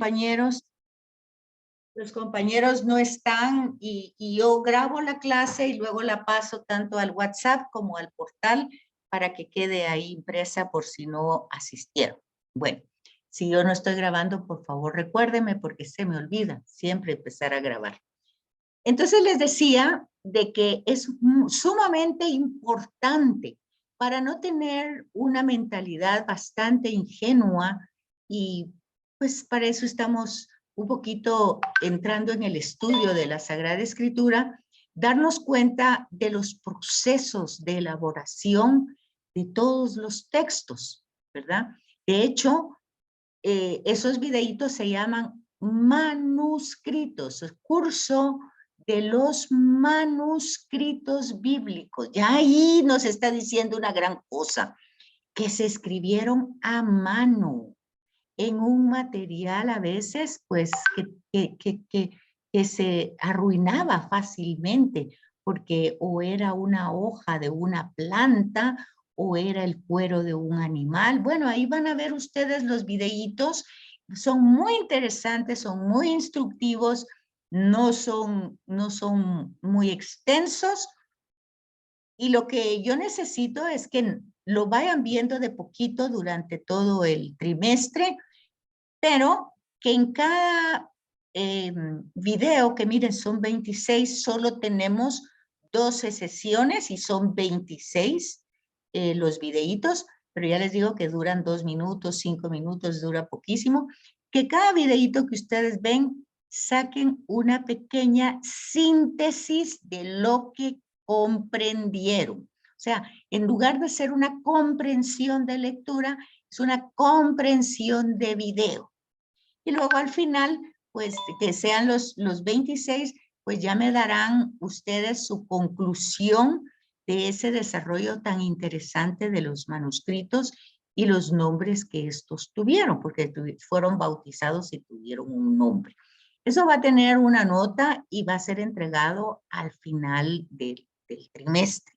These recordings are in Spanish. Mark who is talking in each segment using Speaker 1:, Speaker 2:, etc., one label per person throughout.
Speaker 1: compañeros. Los compañeros no están y yo grabo la clase y luego la paso tanto al WhatsApp como al portal para que quede ahí impresa por si no asistieron. Bueno, si yo no estoy grabando, por favor recuérdeme porque se me olvida siempre empezar a grabar. Entonces les decía de que es sumamente importante para no tener una mentalidad bastante ingenua y pues para eso estamos un poquito entrando en el estudio de la Sagrada Escritura, darnos cuenta de los procesos de elaboración de todos los textos, ¿verdad? De hecho, esos videitos se llaman manuscritos, el curso de los manuscritos bíblicos. Ya ahí nos está diciendo una gran cosa, que se escribieron a mano en un material a veces pues que se arruinaba fácilmente porque o era una hoja de una planta o era el cuero de un animal. Bueno, ahí van a ver ustedes los videitos, son muy interesantes, son muy instructivos, no son muy extensos y lo que yo necesito es que lo vayan viendo de poquito durante todo el trimestre, pero que en cada video, que miren, son 26, solo tenemos 12 sesiones y son 26 los videitos, pero ya les digo que duran 2 minutos, 5 minutos, dura poquísimo. Que cada videito que ustedes ven, saquen una pequeña síntesis de lo que comprendieron. O sea, en lugar de ser una comprensión de lectura, es una comprensión de video. Y luego al final, pues que sean los 26, pues ya me darán ustedes su conclusión de ese desarrollo tan interesante de los manuscritos y los nombres que estos tuvieron, porque fueron bautizados y tuvieron un nombre. Eso va a tener una nota y va a ser entregado al final del trimestre.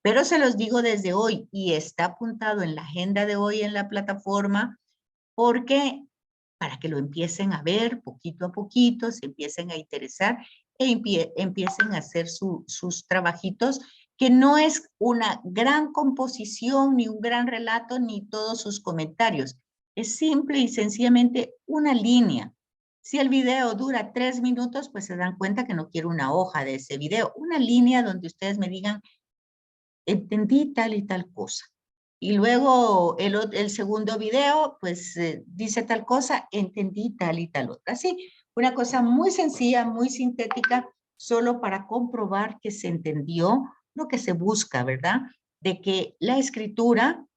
Speaker 1: Pero se los digo desde hoy y está apuntado en la agenda de hoy en la plataforma porque para que lo empiecen a ver poquito a poquito, se empiecen a interesar e empiecen a hacer sus trabajitos, que no es una gran composición, ni un gran relato, ni todos sus comentarios. Es simple y sencillamente una línea. Si el video dura 3 minutos, pues se dan cuenta que no quiero una hoja de ese video. Una línea donde ustedes me digan, entendí tal y tal cosa. Y luego el segundo video, pues dice tal cosa, entendí tal y tal otra. Así, una cosa muy sencilla, muy sintética, solo para comprobar que se entendió lo que se busca, ¿verdad? De que la escritura,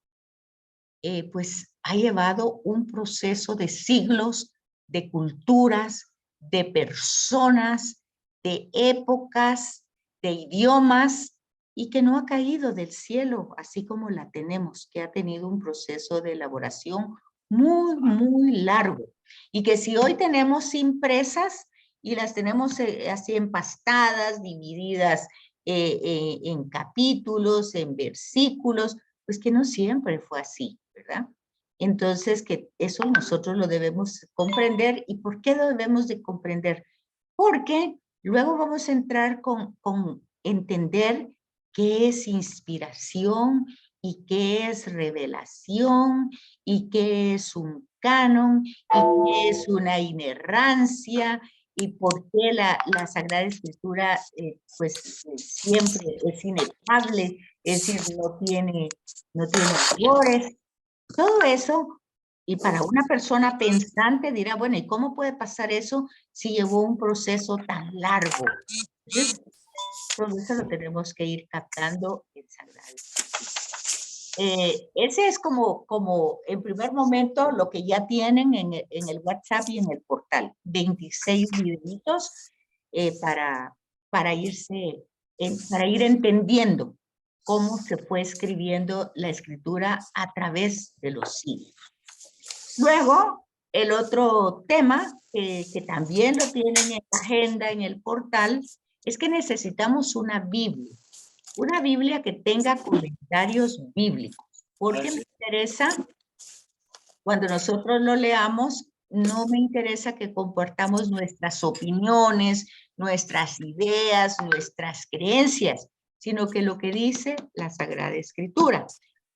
Speaker 1: pues, ha llevado un proceso de siglos, de culturas, de personas, de épocas, de idiomas, y que no ha caído del cielo, así como la tenemos, que ha tenido un proceso de elaboración muy, muy largo. Y que si hoy tenemos impresas y las tenemos así empastadas, divididas en capítulos, en versículos, pues que no siempre fue así, ¿verdad? Entonces, que eso nosotros lo debemos comprender. ¿Y por qué lo debemos de comprender? Porque luego vamos a entrar con entender qué es inspiración y qué es revelación y qué es un canon y qué es una inerrancia y por qué la Sagrada Escritura pues siempre es inefable, es decir, no tiene errores. Todo eso, y para una persona pensante dirá, bueno, ¿y cómo puede pasar eso si llevó un proceso tan largo? Entonces, todo eso lo tenemos que ir captando en Sagrada Escritura. Ese es como en primer momento lo que ya tienen en el WhatsApp y en el portal. 26 videitos para ir entendiendo cómo se fue escribiendo la escritura a través de los siglos. Luego, el otro tema que también lo tienen en la agenda, en el portal, es que necesitamos una Biblia que tenga comentarios bíblicos, porque me interesa cuando nosotros lo leamos no me interesa que compartamos nuestras opiniones, nuestras ideas, nuestras creencias, sino que lo que dice la Sagrada Escritura,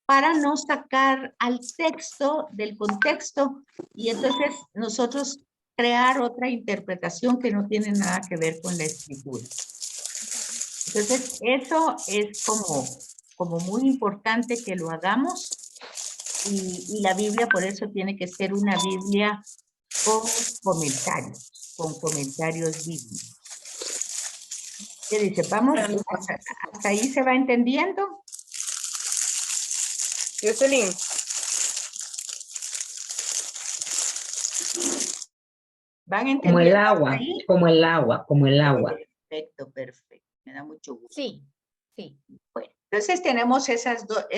Speaker 1: para no sacar al texto del contexto y entonces nosotros crear otra interpretación que no tiene nada que ver con la Escritura. Entonces, eso es como muy importante que lo hagamos y la Biblia por eso tiene que ser una Biblia con comentarios bíblicos. ¿Qué dice? Vamos, hasta ahí se va entendiendo.
Speaker 2: Jocelyn,
Speaker 1: ¿Van
Speaker 3: Como
Speaker 1: entendiendo
Speaker 3: el
Speaker 1: hasta
Speaker 3: agua,
Speaker 1: ahí?
Speaker 3: como el agua, como el agua.
Speaker 1: Perfecto, perfecto. Me da mucho gusto.
Speaker 2: sí.
Speaker 1: Bueno, entonces tenemos esas dos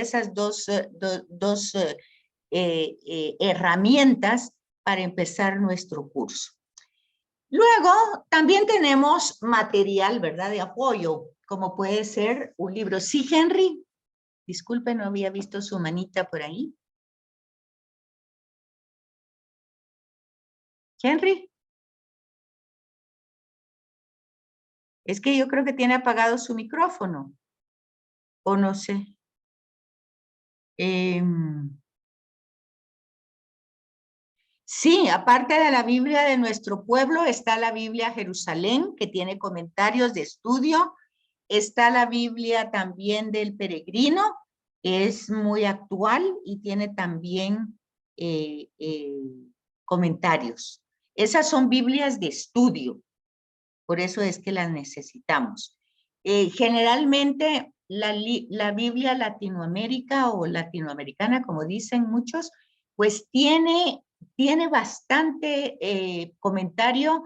Speaker 1: herramientas para empezar nuestro curso. Luego, también tenemos material, ¿verdad? De apoyo, como puede ser un libro. Sí, Henry. Disculpe, no había visto su manita por ahí. Henry. Es que yo creo que tiene apagado su micrófono. O no sé. Sí, aparte de la Biblia de nuestro pueblo, está la Biblia Jerusalén, que tiene comentarios de estudio. Está la Biblia también del peregrino, que es muy actual y tiene también comentarios. Esas son Biblias de estudio, por eso es que las necesitamos. Generalmente la Biblia Latinoamérica o latinoamericana, como dicen muchos, pues tiene bastante comentario,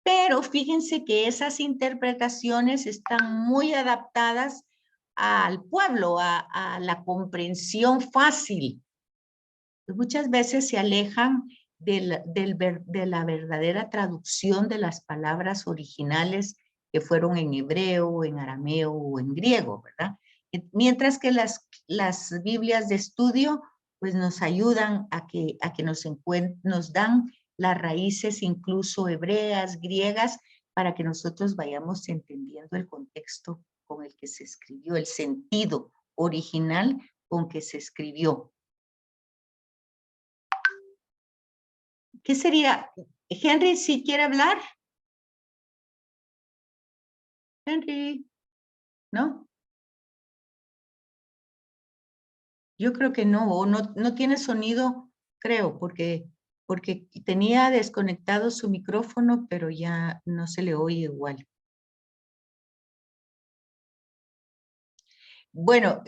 Speaker 1: pero fíjense que esas interpretaciones están muy adaptadas al pueblo, a la comprensión fácil. Muchas veces se alejan de la verdadera traducción de las palabras originales que fueron en hebreo, en arameo o en griego, ¿verdad? Mientras que las Biblias de estudio pues nos ayudan a que nos dan las raíces incluso hebreas, griegas, para que nosotros vayamos entendiendo el contexto con el que se escribió, el sentido original con que se escribió. ¿Qué sería? Henry, ¿sí quiere hablar? Henry, ¿no? Yo creo que no, o no tiene sonido, creo, porque tenía desconectado su micrófono, pero ya no se le oye igual. Bueno,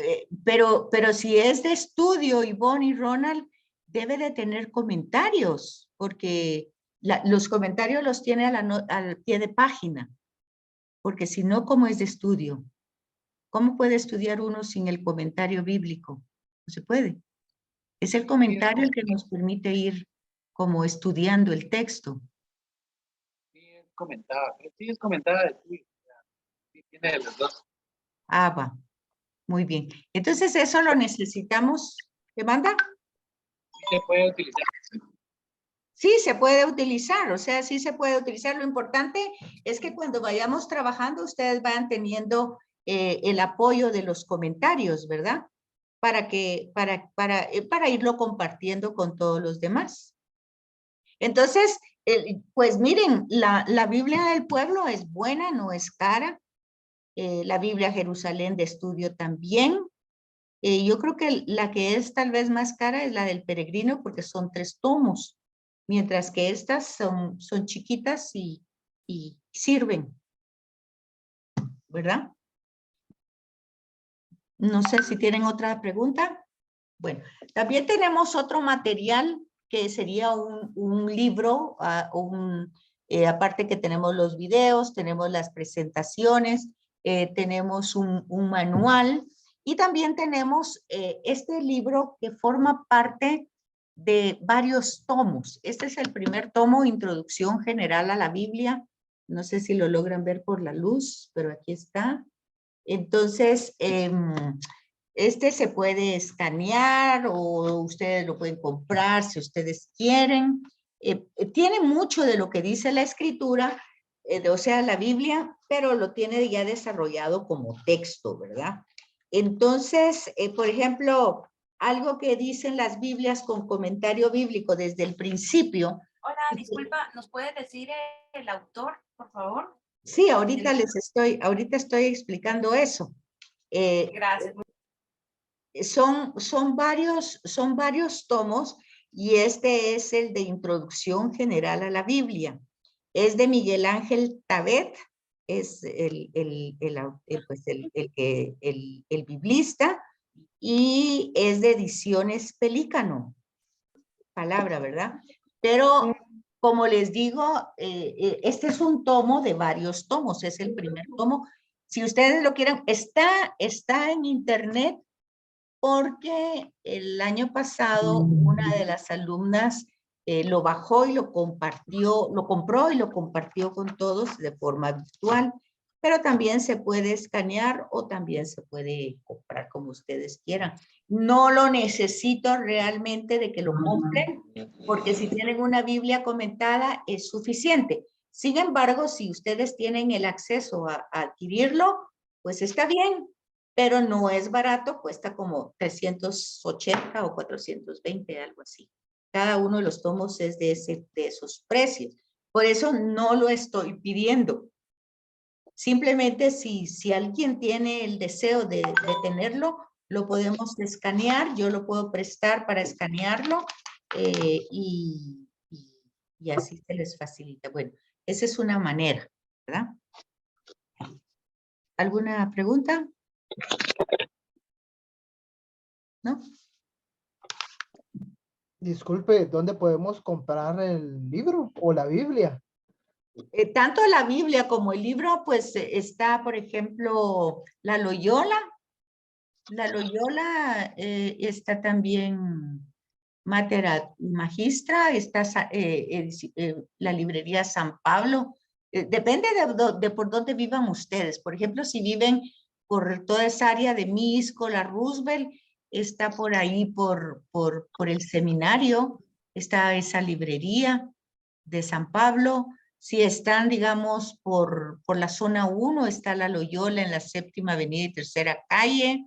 Speaker 1: pero si es de estudio, Ivonne y Ronald, debe de tener comentarios, porque los comentarios los tiene al pie de página, porque si no, ¿cómo es de estudio? ¿Cómo puede estudiar uno sin el comentario bíblico? No se puede. Es el comentario el que nos permite ir como estudiando el texto.
Speaker 4: Sí, es comentada. Sí, tiene los dos.
Speaker 1: Ah, va. Muy bien. Entonces, eso lo necesitamos. ¿Qué manda?
Speaker 4: Se puede utilizar.
Speaker 1: Sí, se puede utilizar, o sea, sí se puede utilizar. Lo importante es que cuando vayamos trabajando, ustedes vayan teniendo el apoyo de los comentarios, ¿verdad? Para irlo compartiendo con todos los demás. Entonces, pues miren, la Biblia del pueblo es buena, no es cara. La Biblia Jerusalén de estudio también. Yo creo que la que es tal vez más cara es la del peregrino porque son 3 tomos, mientras que estas son chiquitas y sirven, ¿verdad? No sé si tienen otra pregunta. Bueno, también tenemos otro material que sería un libro, aparte que tenemos los videos, tenemos las presentaciones, tenemos un manual y también tenemos este libro que forma parte de varios tomos. Este es el primer tomo, Introducción General a la Biblia. No sé si lo logran ver por la luz, pero aquí está. Entonces, este se puede escanear o ustedes lo pueden comprar si ustedes quieren. tiene mucho de lo que dice la escritura, o sea, la Biblia, pero lo tiene ya desarrollado como texto, ¿verdad? Entonces, por ejemplo, algo que dicen las Biblias con comentario bíblico desde el principio.
Speaker 2: Hola, disculpa, ¿nos puede decir el autor, por favor?
Speaker 1: Sí, ahorita estoy explicando eso.
Speaker 2: Gracias.
Speaker 1: Son varios tomos y este es el de Introducción General a la Biblia. Es de Miguel Ángel Tabet, es el biblista, y es de Ediciones Pelícano. Palabra, ¿verdad? Pero como les digo, este es un tomo de varios tomos, es el primer tomo. Si ustedes lo quieren, está en internet, porque el año pasado una de las alumnas lo bajó y lo compartió, lo compró y lo compartió con todos de forma virtual, pero también se puede escanear o también se puede comprar como ustedes quieran. No lo necesito realmente de que lo compren, porque si tienen una Biblia comentada es suficiente. Sin embargo, si ustedes tienen el acceso a adquirirlo, pues está bien, pero no es barato, cuesta como 380 o 420, algo así. Cada uno de los tomos es de esos precios. Por eso no lo estoy pidiendo. Simplemente si alguien tiene el deseo de tenerlo, lo podemos escanear, yo lo puedo prestar para escanearlo y así se les facilita. Bueno, esa es una manera, ¿verdad? ¿Alguna pregunta? ¿No?
Speaker 5: Disculpe, ¿dónde podemos comprar el libro o la Biblia?
Speaker 1: Tanto la Biblia como el libro, pues está, por ejemplo, la Loyola. La Loyola está también Mater Magistra, está la librería San Pablo. Depende de por dónde vivan ustedes. Por ejemplo, si viven por toda esa área de Misco, la Roosevelt, está por ahí por el seminario, está esa librería de San Pablo. Si están, digamos, por la zona 1, está la Loyola en la 7ª Avenida y 3ª Calle.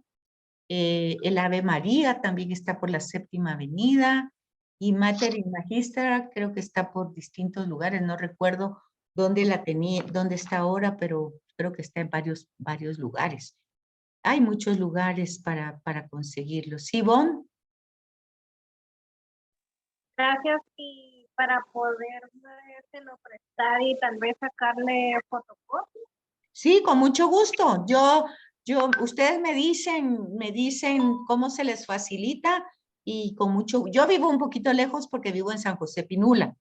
Speaker 1: El Ave María también está por la 7ª Avenida. Y Mater y Magistra creo que está por distintos lugares. No recuerdo dónde la tenía, dónde está ahora, pero creo que está en varios lugares. Hay muchos lugares para conseguirlo. ¿Sí, Bon?
Speaker 6: Gracias, y para podérselo prestar y tal vez sacarle fotocopia.
Speaker 1: Sí, con mucho gusto. Ustedes me dicen cómo se les facilita y con mucho, yo vivo un poquito lejos porque vivo en San José Pinula,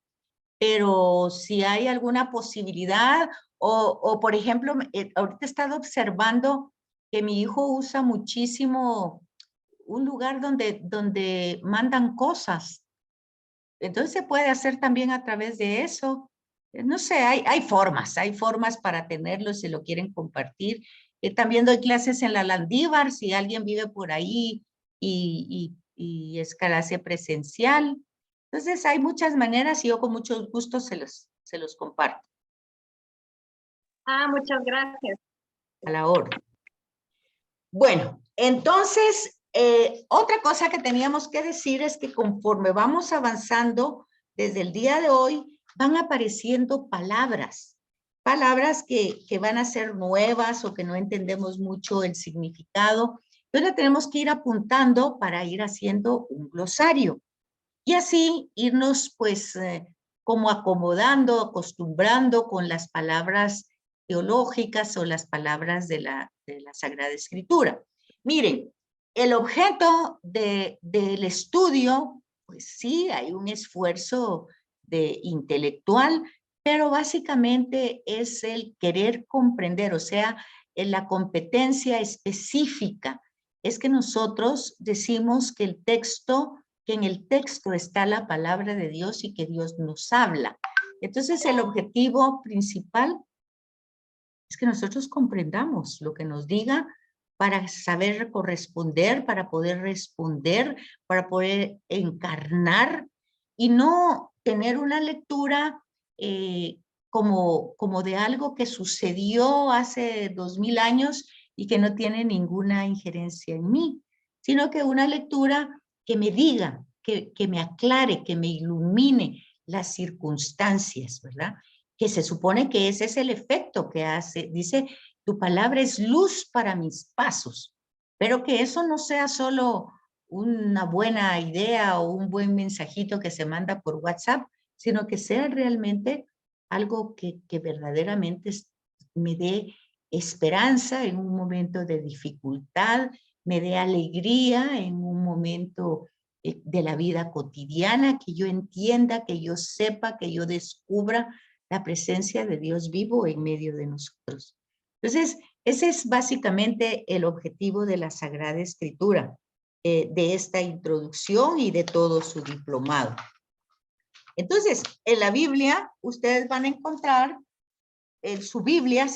Speaker 1: pero si hay alguna posibilidad o por ejemplo, ahorita he estado observando que mi hijo usa muchísimo un lugar donde mandan cosas. Entonces se puede hacer también a través de eso. No sé, hay formas para tenerlo si lo quieren compartir. También doy clases en la Landívar, si alguien vive por ahí y es clase presencial. Entonces hay muchas maneras y yo con mucho gusto se los comparto.
Speaker 6: Muchas gracias.
Speaker 1: A la orden. Bueno, entonces, otra cosa que teníamos que decir es que conforme vamos avanzando desde el día de hoy, van apareciendo palabras que van a ser nuevas o que no entendemos mucho el significado. Entonces, tenemos que ir apuntando para ir haciendo un glosario y así irnos pues como acomodando, acostumbrando con las palabras teológicas o las palabras de la Sagrada Escritura. Miren, el objeto del estudio, pues sí, hay un esfuerzo intelectual, pero básicamente es el querer comprender, o sea, en la competencia específica. Es que nosotros decimos que en el texto está la palabra de Dios y que Dios nos habla. Entonces, el objetivo principal es que nosotros comprendamos lo que nos diga para saber corresponder, para poder responder, para poder encarnar y no tener una lectura como de algo que sucedió hace 2000 años y que no tiene ninguna injerencia en mí, sino que una lectura que me diga, que me aclare, que me ilumine las circunstancias, ¿verdad? Que se supone que ese es el efecto que hace. Dice, tu palabra es luz para mis pasos, pero que eso no sea solo una buena idea o un buen mensajito que se manda por WhatsApp, sino que sea realmente algo que verdaderamente me dé esperanza en un momento de dificultad, me dé alegría en un momento de la vida cotidiana, que yo entienda, que yo sepa, que yo descubra la presencia de Dios vivo en medio de nosotros. Entonces, ese es básicamente el objetivo de la Sagrada Escritura, de esta introducción y de todo su diplomado. Entonces, en la Biblia, ustedes van a encontrar su Biblia.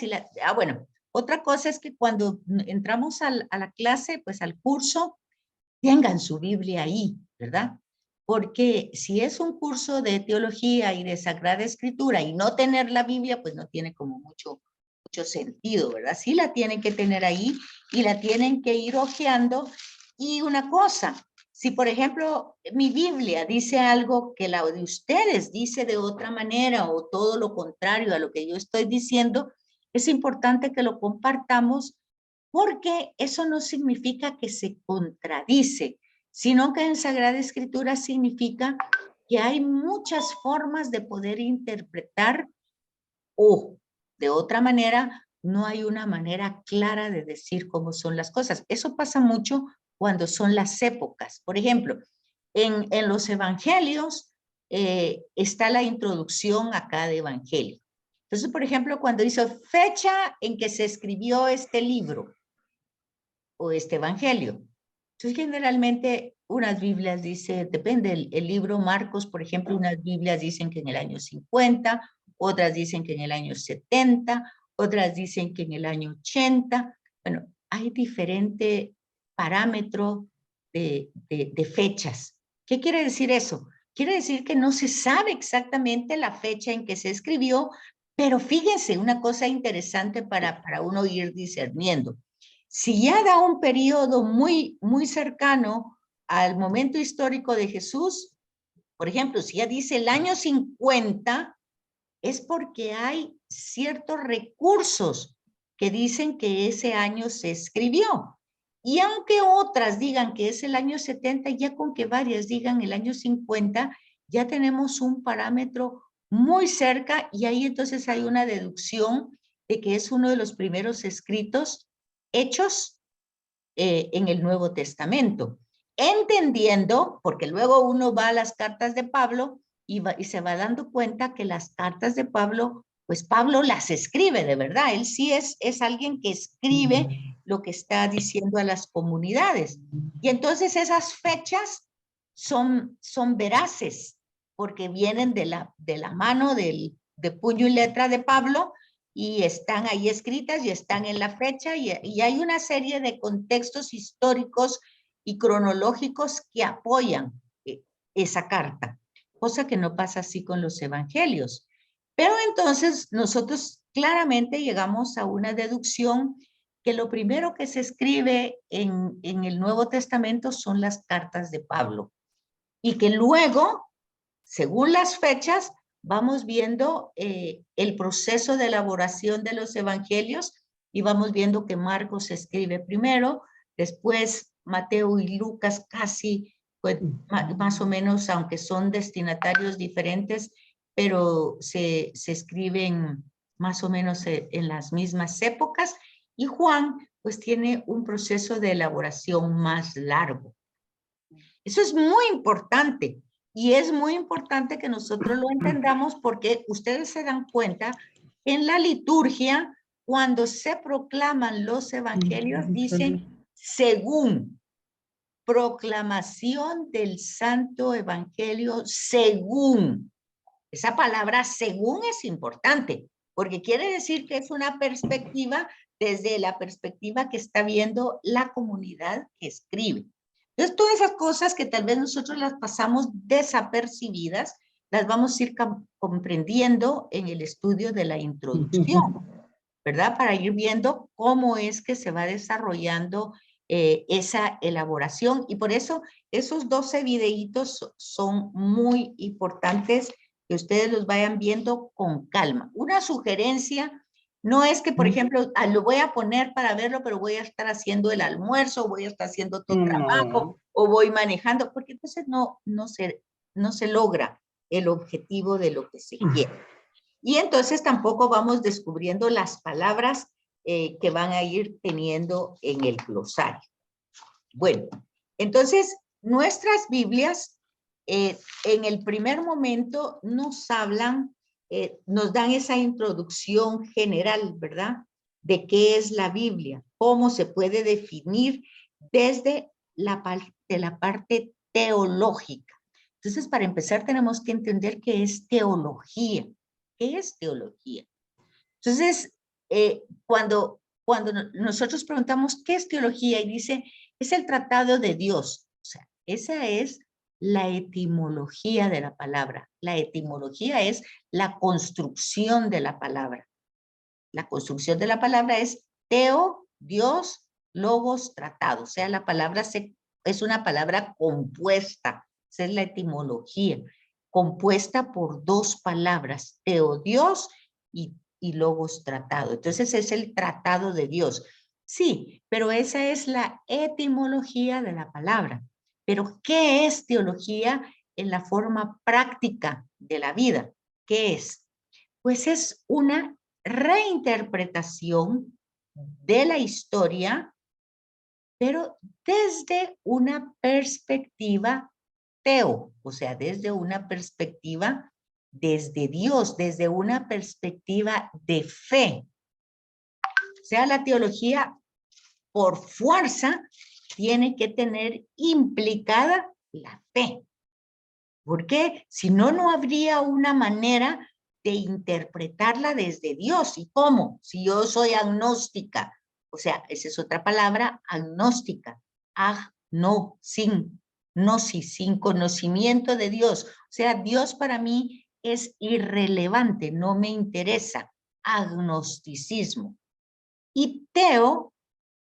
Speaker 1: Bueno, otra cosa es que cuando entramos a la clase, pues al curso, tengan su Biblia ahí, ¿verdad? Porque si es un curso de teología y de Sagrada Escritura y no tener la Biblia, pues no tiene como mucho sentido, ¿verdad? Sí la tienen que tener ahí y la tienen que ir hojeando. Y una cosa, si por ejemplo mi Biblia dice algo que la de ustedes dice de otra manera o todo lo contrario a lo que yo estoy diciendo, es importante que lo compartamos, porque eso no significa que se contradice, sino que en Sagrada Escritura significa que hay muchas formas de poder interpretar, o de otra manera, no hay una manera clara de decir cómo son las cosas. Eso pasa mucho cuando son las épocas. Por ejemplo, en los evangelios está la introducción a cada evangelio. Entonces, por ejemplo, cuando dice fecha en que se escribió este libro o este evangelio. Entonces, generalmente unas Biblias dicen, depende, el libro Marcos, por ejemplo, unas Biblias dicen que en el año 50, otras dicen que en el año 70, otras dicen que en el año 80. Bueno, hay diferente parámetro de fechas. ¿Qué quiere decir eso? Quiere decir que no se sabe exactamente la fecha en que se escribió, pero fíjense, una cosa interesante para uno ir discerniendo. Si ya da un periodo muy cercano al momento histórico de Jesús, por ejemplo, si ya dice el año 50, es porque hay ciertos recursos que dicen que ese año se escribió. Y aunque otras digan que es el año 70, ya con que varias digan el año 50, ya tenemos un parámetro muy cerca, y ahí entonces hay una deducción de que es uno de los primeros escritos hechos en el Nuevo Testamento. Entendiendo, porque luego uno va a las cartas de Pablo y se va dando cuenta que las cartas de Pablo, pues Pablo las escribe de verdad. Él sí es alguien que escribe lo que está diciendo a las comunidades. Y entonces esas fechas son veraces, porque vienen de la mano de puño y letra de Pablo, y están ahí escritas y están en la fecha, y hay una serie de contextos históricos y cronológicos que apoyan esa carta, cosa que no pasa así con los evangelios. Pero entonces nosotros claramente llegamos a una deducción que lo primero que se escribe en el Nuevo Testamento son las cartas de Pablo, y que luego, según las fechas, vamos viendo el proceso de elaboración de los evangelios, y vamos viendo que Marcos se escribe primero, después Mateo y Lucas casi, pues, más o menos, aunque son destinatarios diferentes, pero se escriben más o menos en las mismas épocas, y Juan pues tiene un proceso de elaboración más largo. Eso es muy importante. Y es muy importante que nosotros lo entendamos, porque ustedes se dan cuenta, en la liturgia, cuando se proclaman los evangelios, dicen según, proclamación del santo evangelio según. Esa palabra según es importante, porque quiere decir que es una perspectiva, desde la perspectiva que está viendo la comunidad que escribe. Entonces, todas esas cosas que tal vez nosotros las pasamos desapercibidas, las vamos a ir comprendiendo en el estudio de la introducción, ¿verdad? Para ir viendo cómo es que se va desarrollando esa elaboración. Y por eso esos 12 videitos son muy importantes que ustedes los vayan viendo con calma. Una sugerencia no es que, por ejemplo, lo voy a poner para verlo, pero voy a estar haciendo el almuerzo, voy a estar haciendo otro trabajo, o voy manejando, porque entonces no se logra el objetivo de lo que se quiere. Y entonces tampoco vamos descubriendo las palabras que van a ir teniendo en el glosario. Bueno, entonces nuestras Biblias en el primer momento nos hablan, nos dan esa introducción general, ¿verdad? De qué es la Biblia, cómo se puede definir desde la parte teológica. Entonces, para empezar, tenemos que entender qué es teología. ¿Qué es teología? Entonces, cuando nosotros preguntamos qué es teología y dice, es el tratado de Dios. O sea, esa es la etimología de la palabra. La etimología es la construcción de la palabra. La construcción de la palabra es teo, Dios, logos, tratado. O sea, la palabra es una palabra compuesta. Esa es la etimología. Compuesta por dos palabras, teo, Dios y logos, tratado. Entonces es el tratado de Dios. Sí, pero esa es la etimología de la palabra. Pero ¿qué es teología en la forma práctica de la vida? ¿Qué es? Pues es una reinterpretación de la historia, pero desde una perspectiva teo, o sea, desde una perspectiva desde Dios, desde una perspectiva de fe. O sea, la teología por fuerza tiene que tener implicada la fe. Porque si no, no habría una manera de interpretarla desde Dios. ¿Y cómo? Si yo soy agnóstica, o sea, esa es otra palabra, agnóstica. No, sin conocimiento de Dios. O sea, Dios para mí es irrelevante, no me interesa. Agnosticismo. Y teo,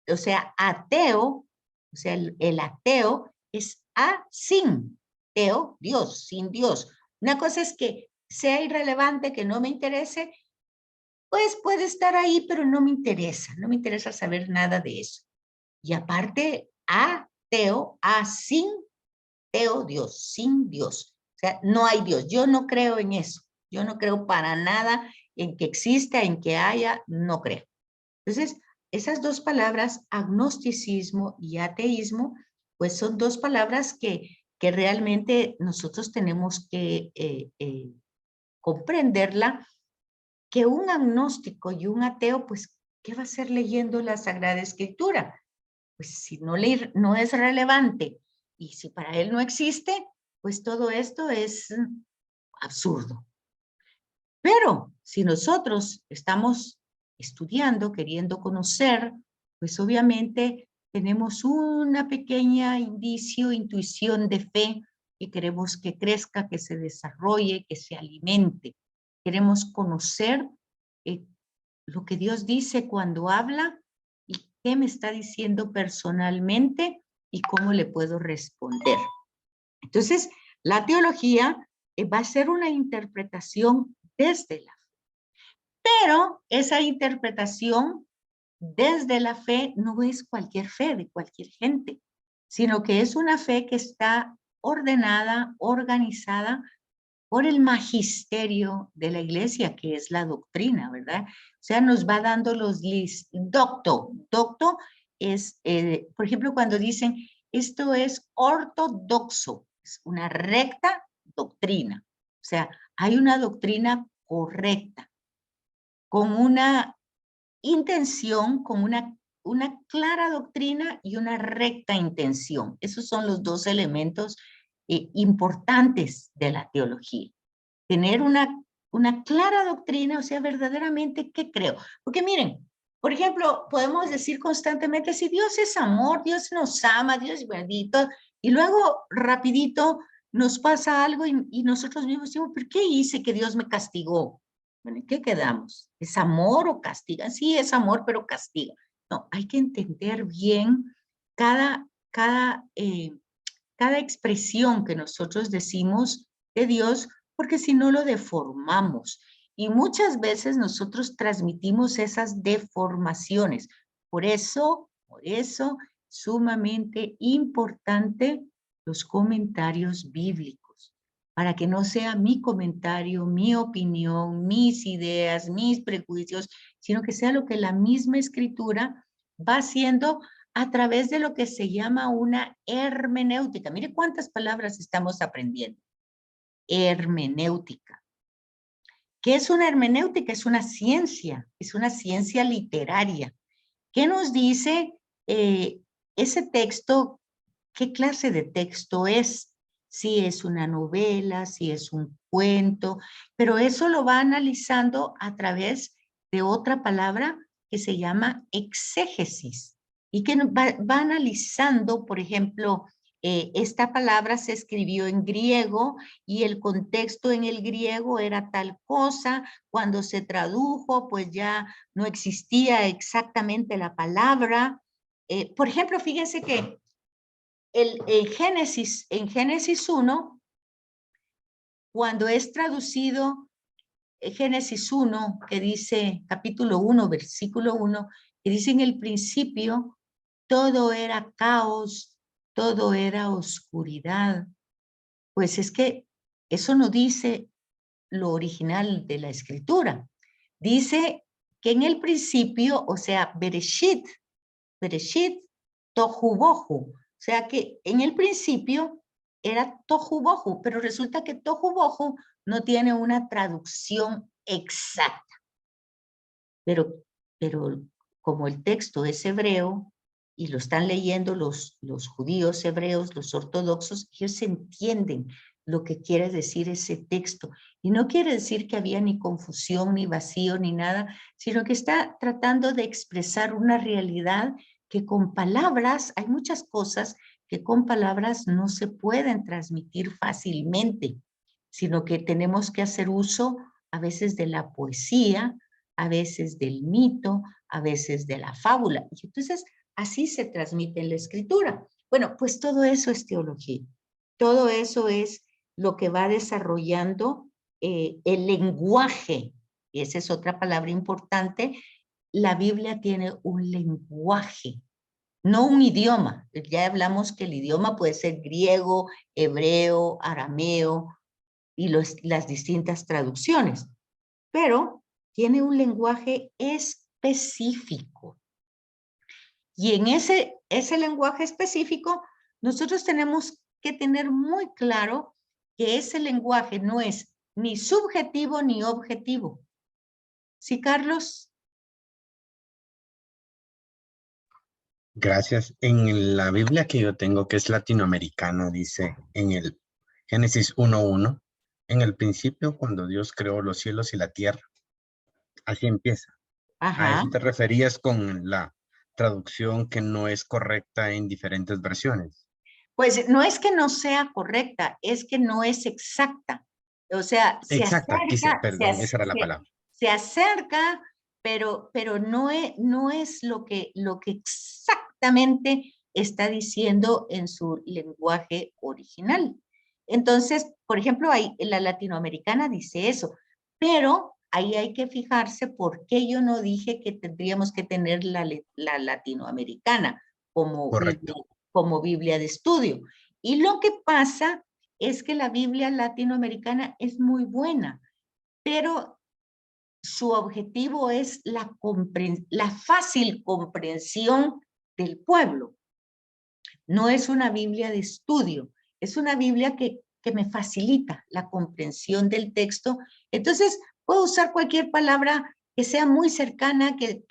Speaker 1: o sea, ateo, o sea, el ateo es sin. Teo, Dios, sin Dios. Una cosa es que sea irrelevante, que no me interese, pues puede estar ahí, pero no me interesa saber nada de eso. Y aparte, ateo, sin teo, Dios, sin Dios. O sea, no hay Dios, yo no creo en eso, yo no creo para nada en que exista, en que haya, no creo. Entonces, esas dos palabras, agnosticismo y ateísmo, pues son dos palabras que realmente nosotros tenemos que comprenderla, que un agnóstico y un ateo, pues, ¿qué va a hacer leyendo la Sagrada Escritura? Pues si no es relevante y si para él no existe, pues todo esto es absurdo. Pero si nosotros estamos estudiando, queriendo conocer, pues obviamente tenemos una pequeña intuición de fe que queremos que crezca, que se desarrolle, que se alimente. Queremos conocer lo que Dios dice cuando habla y qué me está diciendo personalmente y cómo le puedo responder. Entonces, la teología va a ser una interpretación desde la fe. Pero esa interpretación desde la fe no es cualquier fe de cualquier gente, sino que es una fe que está ordenada, organizada por el magisterio de la iglesia, que es la doctrina, ¿verdad? O sea, nos va dando los docto es, por ejemplo, cuando dicen, esto es ortodoxo, es una recta doctrina. O sea, hay una doctrina correcta, con una intención, con una clara doctrina y una recta intención. Esos son los dos elementos importantes de la teología. Tener una clara doctrina, o sea, verdaderamente, ¿qué creo? Porque miren, por ejemplo, podemos decir constantemente, si Dios es amor, Dios nos ama, Dios es bendito, y luego rapidito nos pasa algo y nosotros mismos decimos, ¿pero qué hice que Dios me castigó? Bueno, ¿en qué quedamos? ¿Es amor o castiga? Sí, es amor, pero castiga. No, hay que entender bien cada expresión que nosotros decimos de Dios, porque si no lo deformamos. Y muchas veces nosotros transmitimos esas deformaciones. Por eso, sumamente importante los comentarios bíblicos, para que no sea mi comentario, mi opinión, mis ideas, mis prejuicios, sino que sea lo que la misma escritura va haciendo a través de lo que se llama una hermenéutica. Mire cuántas palabras estamos aprendiendo. Hermenéutica. ¿Qué es una hermenéutica? Es una ciencia literaria. ¿Qué nos dice ese texto? ¿Qué clase de texto es? Si es una novela, si es un cuento, pero eso lo va analizando a través de otra palabra que se llama exégesis y que va analizando, por ejemplo, esta palabra se escribió en griego y el contexto en el griego era tal cosa, cuando se tradujo pues ya no existía exactamente la palabra. Por ejemplo, fíjense que en Génesis 1, cuando es traducido Génesis 1, que dice, capítulo 1, versículo 1, que dice en el principio, todo era caos, todo era oscuridad. Pues es que eso no dice lo original de la escritura. Dice que en el principio, o sea, Bereshit, tohu bohu. O sea que en el principio era tohu bohu, pero resulta que tohu bohu no tiene una traducción exacta. Pero como el texto es hebreo y lo están leyendo los judíos hebreos, los ortodoxos, ellos entienden lo que quiere decir ese texto. Y no quiere decir que había ni confusión, ni vacío, ni nada, sino que está tratando de expresar una realidad que con palabras, hay muchas cosas que con palabras no se pueden transmitir fácilmente, sino que tenemos que hacer uso a veces de la poesía, a veces del mito, a veces de la fábula. Y entonces así se transmite en la escritura. Bueno, pues todo eso es teología. Todo eso es lo que va desarrollando el lenguaje. Y esa es otra palabra importante. La Biblia tiene un lenguaje, no un idioma. Ya hablamos que el idioma puede ser griego, hebreo, arameo y las distintas traducciones. Pero tiene un lenguaje específico. Y en ese lenguaje específico, nosotros tenemos que tener muy claro que ese lenguaje no es ni subjetivo ni objetivo. ¿Sí, Carlos?
Speaker 7: Gracias. En la Biblia que yo tengo, que es latinoamericana, dice en el Génesis 1:1, en el principio, cuando Dios creó los cielos y la tierra. Así empieza. ¿A
Speaker 1: Ajá.
Speaker 7: eso te referías con la traducción que no es correcta en diferentes versiones?
Speaker 1: Pues no es que no sea correcta, es que no es exacta. O sea,
Speaker 7: Exacta, perdón, esa era la palabra.
Speaker 1: se acerca, pero no es lo que exactamente está diciendo en su lenguaje original. Entonces, por ejemplo, ahí la latinoamericana dice eso, pero ahí hay que fijarse por qué yo no dije que tendríamos que tener la latinoamericana
Speaker 7: Correcto.
Speaker 1: como Biblia de estudio. Y lo que pasa es que la Biblia latinoamericana es muy buena, pero su objetivo es la fácil comprensión del pueblo. No es una Biblia de estudio, es una Biblia que me facilita la comprensión del texto. Entonces, puedo usar cualquier palabra que sea muy cercana, que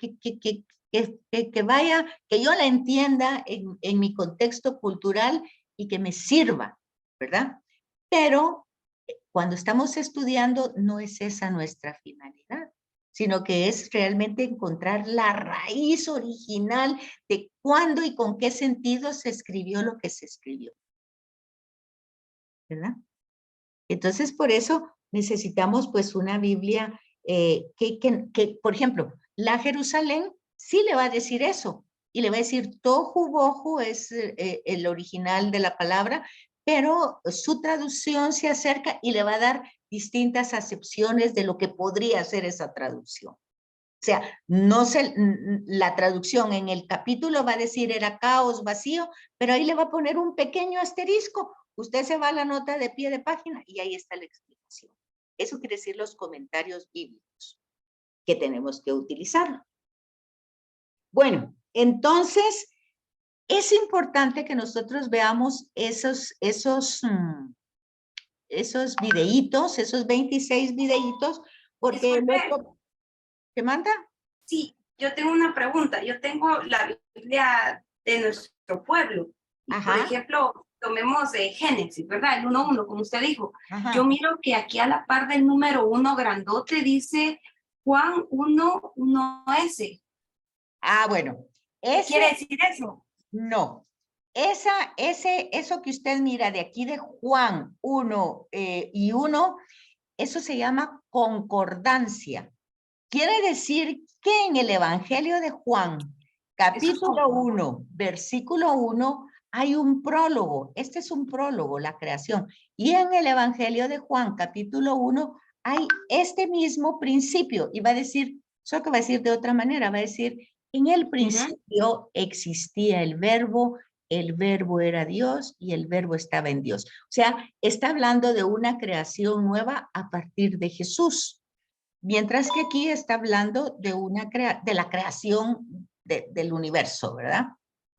Speaker 1: vaya, que yo la entienda en mi contexto cultural y que me sirva, ¿verdad? Pero cuando estamos estudiando, no es esa nuestra finalidad, sino que es realmente encontrar la raíz original de cuándo y con qué sentido se escribió lo que se escribió. ¿verdad? Entonces, por eso necesitamos pues una Biblia que, por ejemplo, la Jerusalén sí le va a decir eso. Y le va a decir, tohu bohu es el original de la palabra, pero su traducción se acerca y le va a dar distintas acepciones de lo que podría ser esa traducción. O sea, la traducción en el capítulo va a decir era caos, vacío, pero ahí le va a poner un pequeño asterisco. Usted se va a la nota de pie de página y ahí está la explicación. Eso quiere decir los comentarios bíblicos que tenemos que utilizar. Bueno, entonces es importante que nosotros veamos esos videitos, esos 26 videitos, porque el otro... ¿Te manda?
Speaker 2: Sí, yo tengo una pregunta. Yo tengo la Biblia de nuestro pueblo. Y, por ejemplo, tomemos Génesis, ¿verdad? El 1.1, como usted dijo.
Speaker 1: Ajá.
Speaker 2: Yo miro que aquí a la par del número 1 grandote dice Juan 1.1s.
Speaker 1: Ah, bueno.
Speaker 2: ¿Qué quiere decir eso?
Speaker 1: No. Eso que usted mira de aquí de Juan 1 y 1, eso se llama concordancia. Quiere decir que en el Evangelio de Juan, capítulo 1, versículo 1, hay un prólogo. Este es un prólogo, la creación. Y en el Evangelio de Juan, capítulo 1, hay este mismo principio. Y va a decir, solo que va a decir de otra manera, va a decir, en el principio existía el verbo era Dios y el verbo estaba en Dios. O sea, está hablando de una creación nueva a partir de Jesús. Mientras que aquí está hablando de, de la creación del universo, ¿verdad?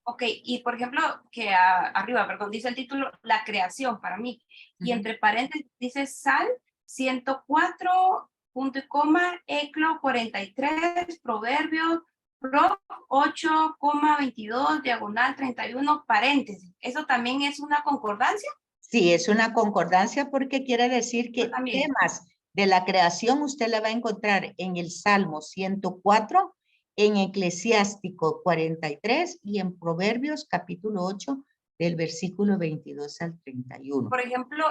Speaker 2: Ok, y por ejemplo, que arriba, perdón, dice el título, la creación para mí. Y entre paréntesis dice Sal 104, punto y coma, Eclo 43, Proverbios, Pro 8,22, diagonal 31, paréntesis. ¿Eso también es una concordancia?
Speaker 1: Sí, es una concordancia porque quiere decir que temas de la creación usted la va a encontrar en el Salmo 104, en Eclesiástico 43 y en Proverbios capítulo 8 del versículo 22 al 31.
Speaker 2: Por ejemplo,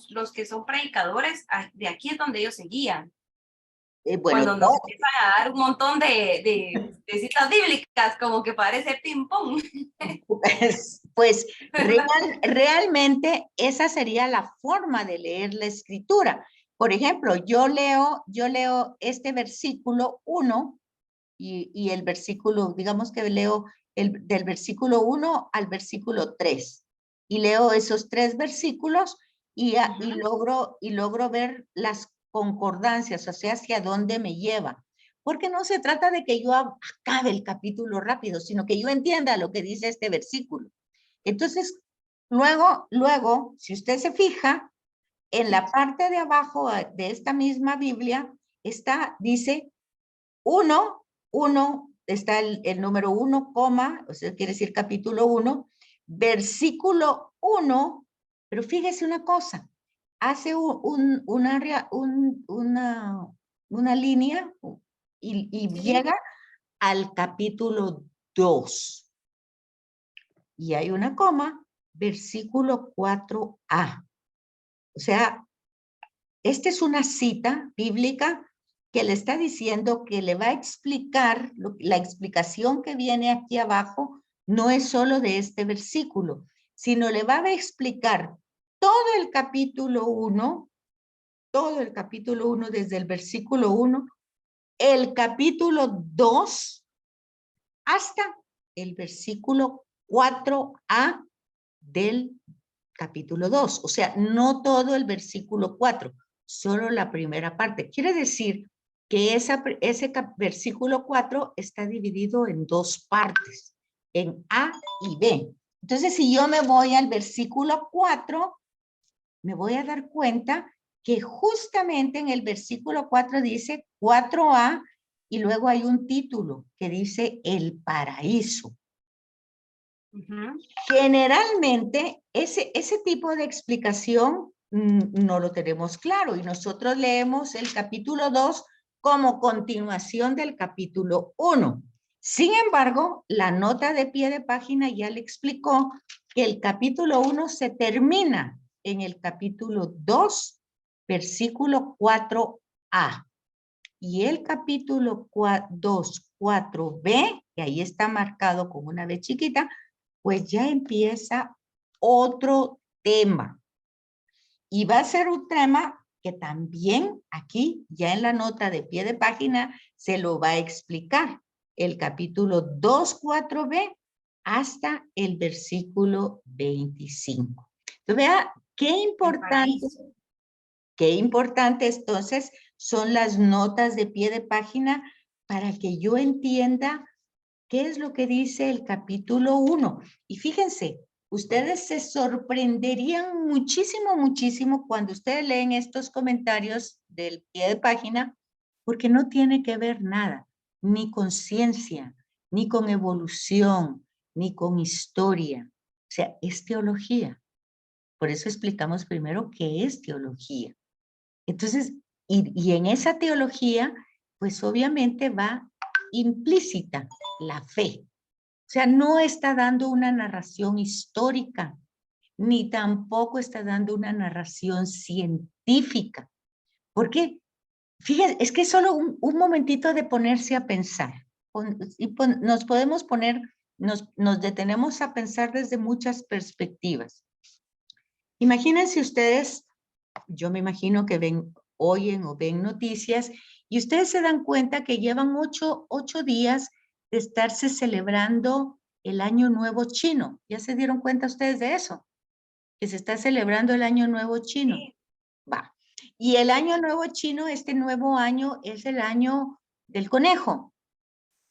Speaker 2: los que son predicadores, de aquí es donde ellos se guían.
Speaker 1: Bueno,
Speaker 2: cuando nos empiezan a dar un montón de citas bíblicas, como que parece ping-pong.
Speaker 1: Pues realmente esa sería la forma de leer la escritura. Por ejemplo, yo leo este versículo 1 y el versículo, digamos que leo del versículo 1 al versículo 3. Y leo esos 3 versículos y logro ver las concordancias, o sea, hacia dónde me lleva. Porque no se trata de que yo acabe el capítulo rápido, sino que yo entienda lo que dice este versículo. Entonces, luego, si usted se fija, en la parte de abajo de esta misma Biblia dice 1, está el número 1, o sea, quiere decir capítulo 1, versículo 1, pero fíjese una cosa, hace una línea y llega al capítulo 2. Y hay una coma, versículo 4a. O sea, esta es una cita bíblica que le está diciendo que le va a explicar, la explicación que viene aquí abajo no es solo de este versículo, sino le va a explicar todo el capítulo 1, desde el versículo 1, el capítulo 2, hasta el versículo 4a del capítulo 2. O sea, no todo el versículo 4, solo la primera parte. Quiere decir que ese versículo 4 está dividido en 2 partes, en A y B. Entonces, si yo me voy al versículo 4, me voy a dar cuenta que justamente en el versículo 4 dice 4a y luego hay un título que dice el paraíso. Generalmente ese tipo de explicación no lo tenemos claro y nosotros leemos el capítulo 2 como continuación del capítulo 1. Sin embargo, la nota de pie de página ya le explicó que el capítulo 1 se termina en el capítulo 2, versículo 4a. Y el capítulo 2, 4b, que ahí está marcado con una B chiquita, pues ya empieza otro tema. Y va a ser un tema que también aquí, ya en la nota de pie de página, se lo va a explicar. El capítulo 2, 4b, hasta el versículo 25. Entonces, vea qué importante entonces son las notas de pie de página para que yo entienda qué es lo que dice el capítulo 1. Y fíjense, ustedes se sorprenderían muchísimo, muchísimo cuando ustedes leen estos comentarios del pie de página, porque no tiene que ver nada, ni con ciencia, ni con evolución, ni con historia. O sea, es teología. Por eso explicamos primero qué es teología. Entonces, y en esa teología, pues obviamente va implícita la fe. O sea, no está dando una narración histórica, ni tampoco está dando una narración científica. Porque, fíjense, es que es solo un momentito de ponerse a pensar. Nos podemos poner, nos detenemos a pensar desde muchas perspectivas. Imagínense ustedes, yo me imagino que oyen o ven noticias y ustedes se dan cuenta que llevan 8 días de estarse celebrando el Año Nuevo Chino. ¿Ya se dieron cuenta ustedes de eso? Que se está celebrando el Año Nuevo Chino.
Speaker 6: Sí.
Speaker 1: Va. Y el Año Nuevo Chino, este nuevo año, es el año del conejo.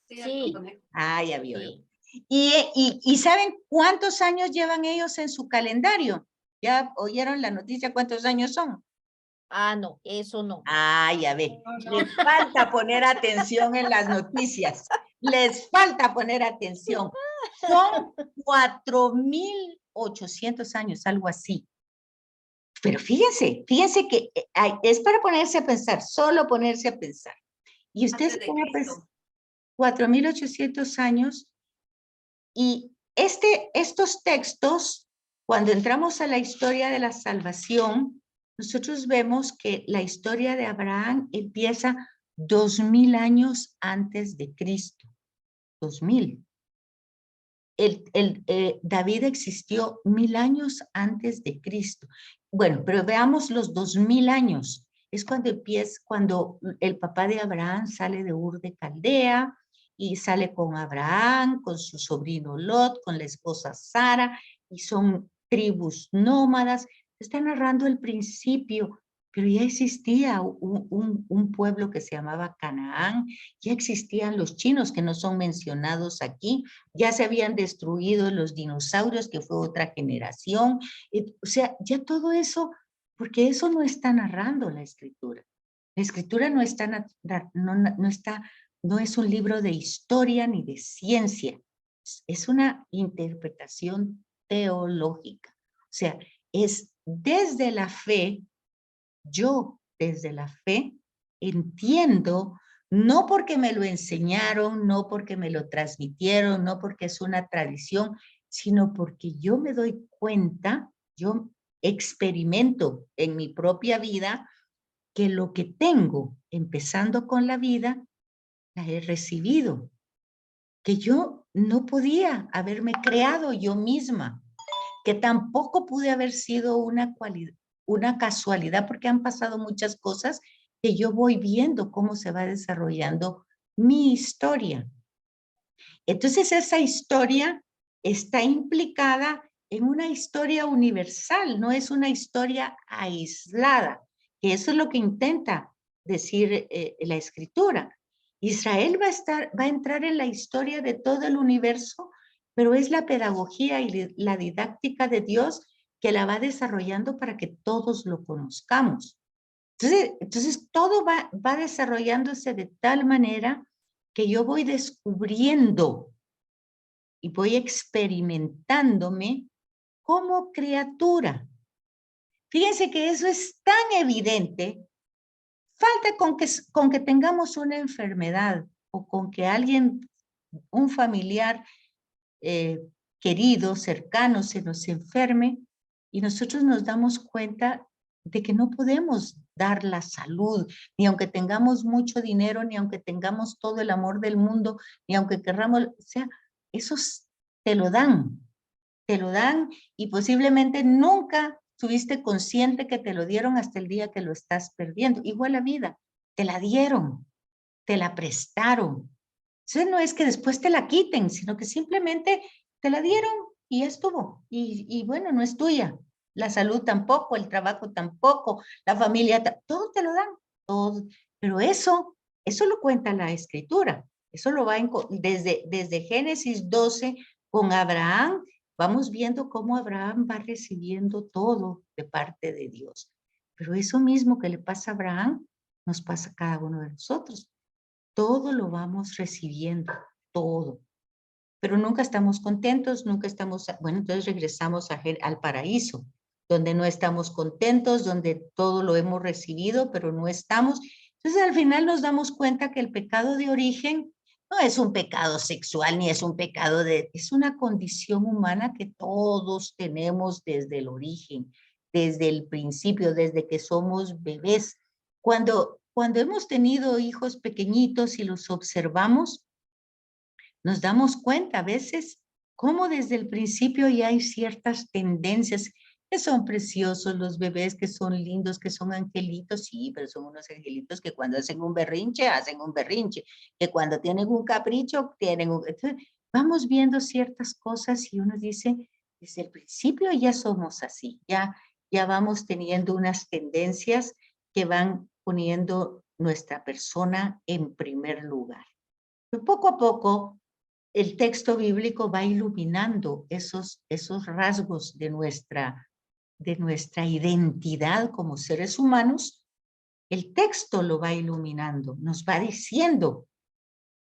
Speaker 2: Sí.
Speaker 1: Ah, ya vio. ¿Y saben cuántos años llevan ellos en su calendario? ¿Ya oyeron la noticia cuántos años son?
Speaker 8: Ah, no, eso no.
Speaker 1: Ah, ya ve. Les falta poner atención en las noticias. Les falta poner atención. Son 4.800 años, algo así. Pero fíjense que es para ponerse a pensar, solo ponerse a pensar. Y usted se pone a pensar 4.800 años y estos textos, cuando entramos a la historia de la salvación, nosotros vemos que la historia de Abraham empieza 2.000 años antes de Cristo. 2.000. David existió 1.000 años antes de Cristo. Bueno, pero veamos los 2.000 años. Es cuando el papá de Abraham sale de Ur de Caldea y sale con Abraham, con su sobrino Lot, con la esposa Sara, y son tribus nómadas. Está narrando el principio, pero ya existía un pueblo que se llamaba Canaán, ya existían los chinos que no son mencionados aquí, ya se habían destruido los dinosaurios, que fue otra generación. O sea, ya todo eso, porque eso no está narrando la escritura. La escritura no es un libro de historia ni de ciencia. Es una interpretación teológica. O sea, es desde la fe, yo desde la fe entiendo, no porque me lo enseñaron, no porque me lo transmitieron, no porque es una tradición, sino porque yo me doy cuenta, yo experimento en mi propia vida que lo que tengo, empezando con la vida, la he recibido, que yo no podía haberme creado yo misma, que tampoco pude haber sido una casualidad, porque han pasado muchas cosas que yo voy viendo cómo se va desarrollando mi historia. Entonces esa historia está implicada en una historia universal, no es una historia aislada, que eso es lo que intenta decir la escritura. Israel va a entrar en la historia de todo el universo, pero es la pedagogía y la didáctica de Dios que la va desarrollando para que todos lo conozcamos. Entonces todo va desarrollándose de tal manera que yo voy descubriendo y voy experimentándome como criatura. Fíjense que eso es tan evidente. Falta con que tengamos una enfermedad o con que alguien, un familiar querido, cercano, se nos enferme, Y nosotros nos damos cuenta de que no podemos dar la salud, ni aunque tengamos mucho dinero, ni aunque tengamos todo el amor del mundo, ni aunque querramos, o sea, esos te lo dan y posiblemente nunca estuviste consciente que te lo dieron hasta el día que lo estás perdiendo. Igual la vida, te la dieron, te la prestaron. Entonces no es que después te la quiten, sino que simplemente te la dieron y ya estuvo. Y bueno, no es tuya. La salud tampoco, el trabajo tampoco, la familia, todo te lo dan, todo. Pero eso lo cuenta la Escritura. Eso lo va desde Génesis 12 con Abraham. Vamos viendo cómo Abraham va recibiendo todo de parte de Dios. Pero eso mismo que le pasa a Abraham, nos pasa a cada uno de nosotros. Todo lo vamos recibiendo, todo. Pero nunca estamos contentos, nunca estamos, bueno, entonces regresamos al paraíso, donde no estamos contentos, donde todo lo hemos recibido, pero no estamos. Entonces al final nos damos cuenta que el pecado de origen no es un pecado sexual, ni es un pecado es una condición humana que todos tenemos desde el origen, desde el principio, desde que somos bebés. Cuando hemos tenido hijos pequeñitos y los observamos, nos damos cuenta a veces cómo desde el principio ya hay ciertas tendencias que son preciosos los bebés, que son lindos, que son angelitos, sí, pero son unos angelitos que cuando hacen un berrinche, que cuando tienen un capricho, Entonces, vamos viendo ciertas cosas y uno dice, desde el principio ya somos así, ya vamos teniendo unas tendencias que van poniendo nuestra persona en primer lugar. Pero poco a poco, el texto bíblico va iluminando esos rasgos de nuestra identidad como seres humanos. El texto lo va iluminando, nos va diciendo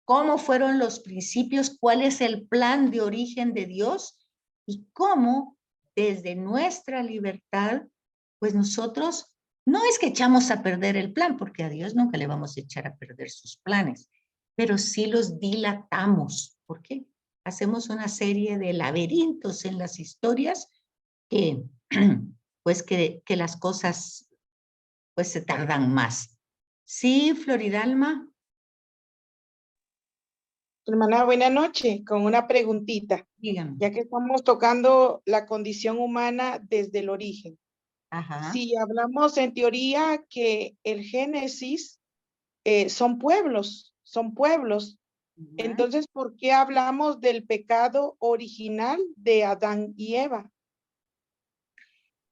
Speaker 1: cómo fueron los principios, cuál es el plan de origen de Dios y cómo desde nuestra libertad, pues nosotros no es que echamos a perder el plan, porque a Dios nunca le vamos a echar a perder sus planes, pero sí los dilatamos. ¿Por qué? Hacemos una serie de laberintos en las historias que, pues que las cosas pues se tardan más. Sí, Floridalma.
Speaker 9: Hermana, buena noche, con una preguntita,
Speaker 1: Dígame.
Speaker 9: ya que estamos tocando la condición humana desde el origen.
Speaker 1: Ajá.
Speaker 9: Si hablamos en teoría que el Génesis son pueblos, entonces, ¿por qué hablamos del pecado original de Adán y Eva?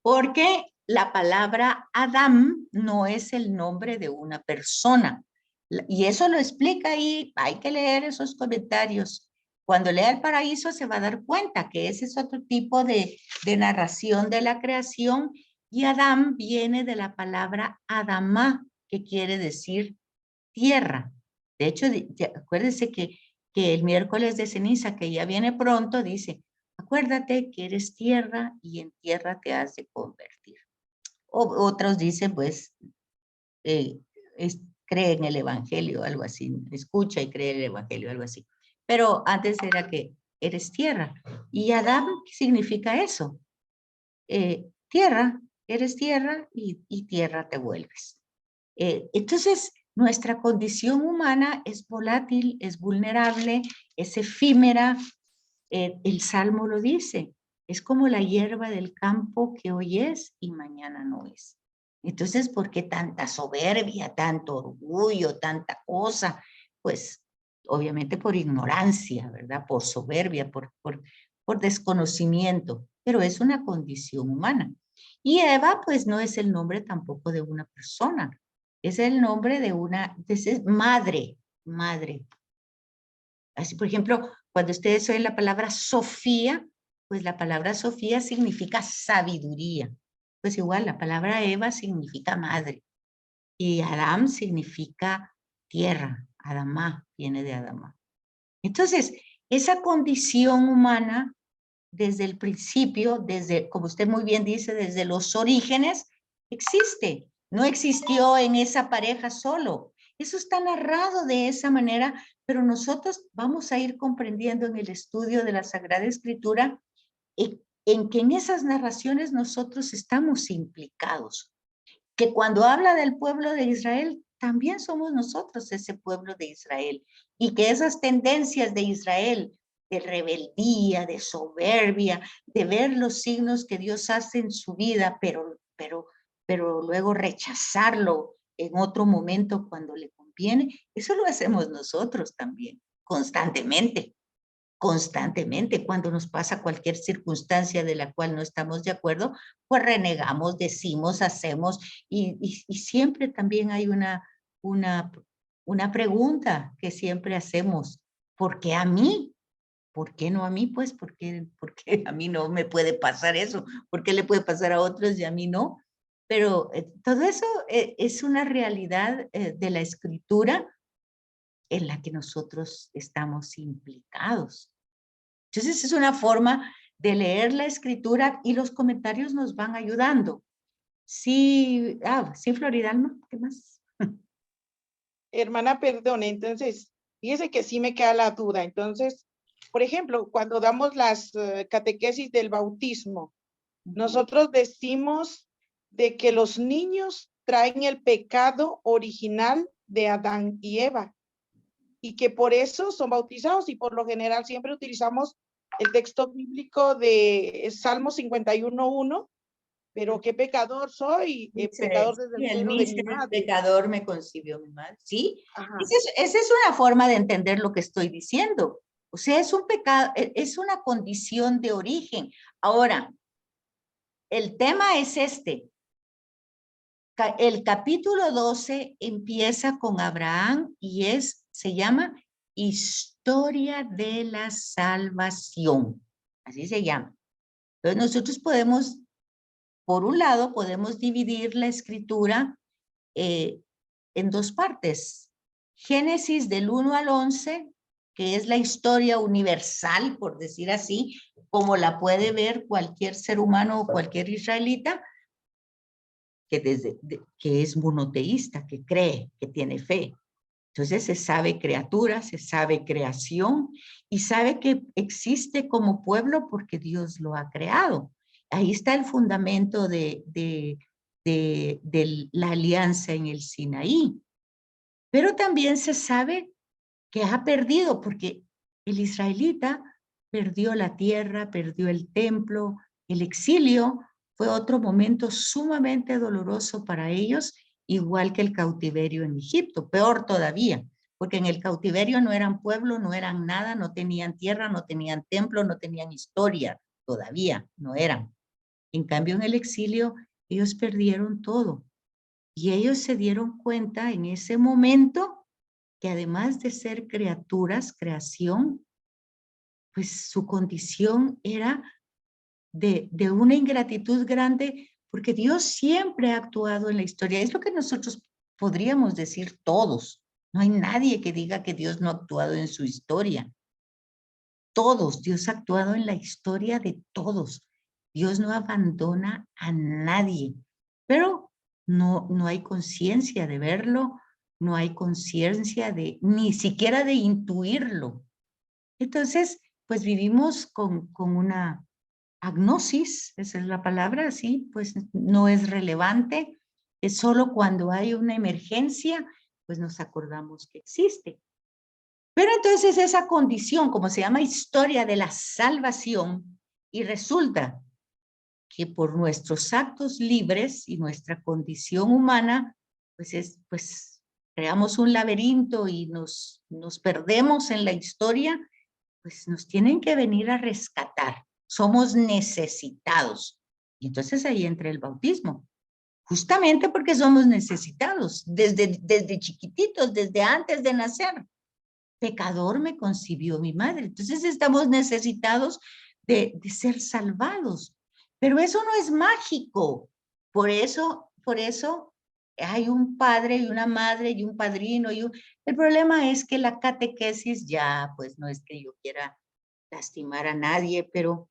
Speaker 1: Porque la palabra Adán no es el nombre de una persona. Y eso lo explica ahí, hay que leer esos comentarios. Cuando lea el paraíso se va a dar cuenta que ese es otro tipo de narración de la creación. Y Adán viene de la palabra Adamá, que quiere decir tierra. De hecho, acuérdense que el miércoles de ceniza, que ya viene pronto, dice, acuérdate que eres tierra y en tierra te has de convertir. Otros dicen, pues, cree en el evangelio, algo así, escucha y cree en el evangelio, algo así. Pero antes era que eres tierra. Y Adán, ¿qué significa eso? Tierra, eres tierra y tierra te vuelves. Entonces, nuestra condición humana es volátil, es vulnerable, es efímera. El Salmo lo dice, es como la hierba del campo que hoy es y mañana no es. Entonces, ¿por qué tanta soberbia, tanto orgullo, tanta cosa? Pues, obviamente por ignorancia, ¿verdad? Por soberbia, por desconocimiento, pero es una condición humana. Y Eva, pues, no es el nombre tampoco de una persona, es el nombre de una madre. Así, por ejemplo, cuando ustedes oyen la palabra Sofía, pues la palabra Sofía significa sabiduría. Pues igual, la palabra Eva significa madre. Y Adam significa tierra. Adamá viene de Adamá. Entonces, esa condición humana, desde el principio, como usted muy bien dice, desde los orígenes, existe. No existió en esa pareja solo. Eso está narrado de esa manera, pero nosotros vamos a ir comprendiendo en el estudio de la Sagrada Escritura en que en esas narraciones nosotros estamos implicados. Que cuando habla del pueblo de Israel, también somos nosotros ese pueblo de Israel. Y que esas tendencias de Israel, de rebeldía, de soberbia, de ver los signos que Dios hace en su vida, pero luego rechazarlo en otro momento cuando le conviene, eso lo hacemos nosotros también, constantemente. Constantemente, cuando nos pasa cualquier circunstancia de la cual no estamos de acuerdo, pues renegamos, decimos, hacemos, y siempre también hay una pregunta que siempre hacemos: ¿por qué a mí? ¿Por qué no a mí? Pues, ¿por qué a mí no me puede pasar eso? ¿Por qué le puede pasar a otros y a mí no? Pero todo eso es una realidad de la escritura en la que nosotros estamos implicados. Entonces es una forma de leer la escritura y los comentarios nos van ayudando. Sí, sí, Floridalma, ¿qué más?
Speaker 9: Hermana, perdone, entonces, fíjese que sí me queda la duda. Entonces, por ejemplo, cuando damos las catequesis del bautismo, nosotros decimos de que los niños traen el pecado original de Adán y Eva y que por eso son bautizados, y por lo general siempre utilizamos el texto bíblico de Salmo 51:1, pero qué pecador soy, pecador desde el seno de mi madre.
Speaker 1: Pecador me concibió mi madre, ¿sí?
Speaker 9: Ajá.
Speaker 1: Esa es una forma de entender lo que estoy diciendo. O sea, es un pecado, es una condición de origen. Ahora, el tema es este. El capítulo 12 empieza con Abraham y se llama Historia de la Salvación. Así se llama. Entonces nosotros podemos, por un lado, podemos dividir la escritura en dos partes. Génesis del 1 al 11, que es la historia universal, por decir así, como la puede ver cualquier ser humano o cualquier israelita, que es monoteísta, que cree, que tiene fe. Entonces se sabe criatura, se sabe creación y sabe que existe como pueblo porque Dios lo ha creado. Ahí está el fundamento de la alianza en el Sinaí. Pero también se sabe que ha perdido porque el israelita perdió la tierra, perdió el templo, el exilio fue otro momento sumamente doloroso para ellos, igual que el cautiverio en Egipto, peor todavía, porque en el cautiverio no eran pueblo, no eran nada, no tenían tierra, no tenían templo, no tenían historia, todavía no eran. En cambio, en el exilio, ellos perdieron todo. Y ellos se dieron cuenta en ese momento que además de ser criaturas, creación, pues su condición era de una ingratitud grande, porque Dios siempre ha actuado en la historia. Es lo que nosotros podríamos decir todos. No hay nadie que diga que Dios no ha actuado en su historia. Todos, Dios ha actuado en la historia de todos. Dios no abandona a nadie, pero no hay conciencia de verlo, no hay conciencia de, ni siquiera de intuirlo. Entonces, pues vivimos con una agnosis, esa es la palabra, sí, pues no es relevante, es solo cuando hay una emergencia, pues nos acordamos que existe. Pero entonces esa condición, como se llama historia de la salvación, y resulta que por nuestros actos libres y nuestra condición humana, pues creamos un laberinto y nos perdemos en la historia, pues nos tienen que venir a rescatar. Somos necesitados. Y entonces ahí entra el bautismo. Justamente porque somos necesitados, desde chiquititos, desde antes de nacer. Pecador me concibió mi madre. Entonces estamos necesitados de ser salvados. Pero eso no es mágico. Por eso hay un padre y una madre y un padrino. El problema es que la catequesis ya, pues no es que yo quiera lastimar a nadie, pero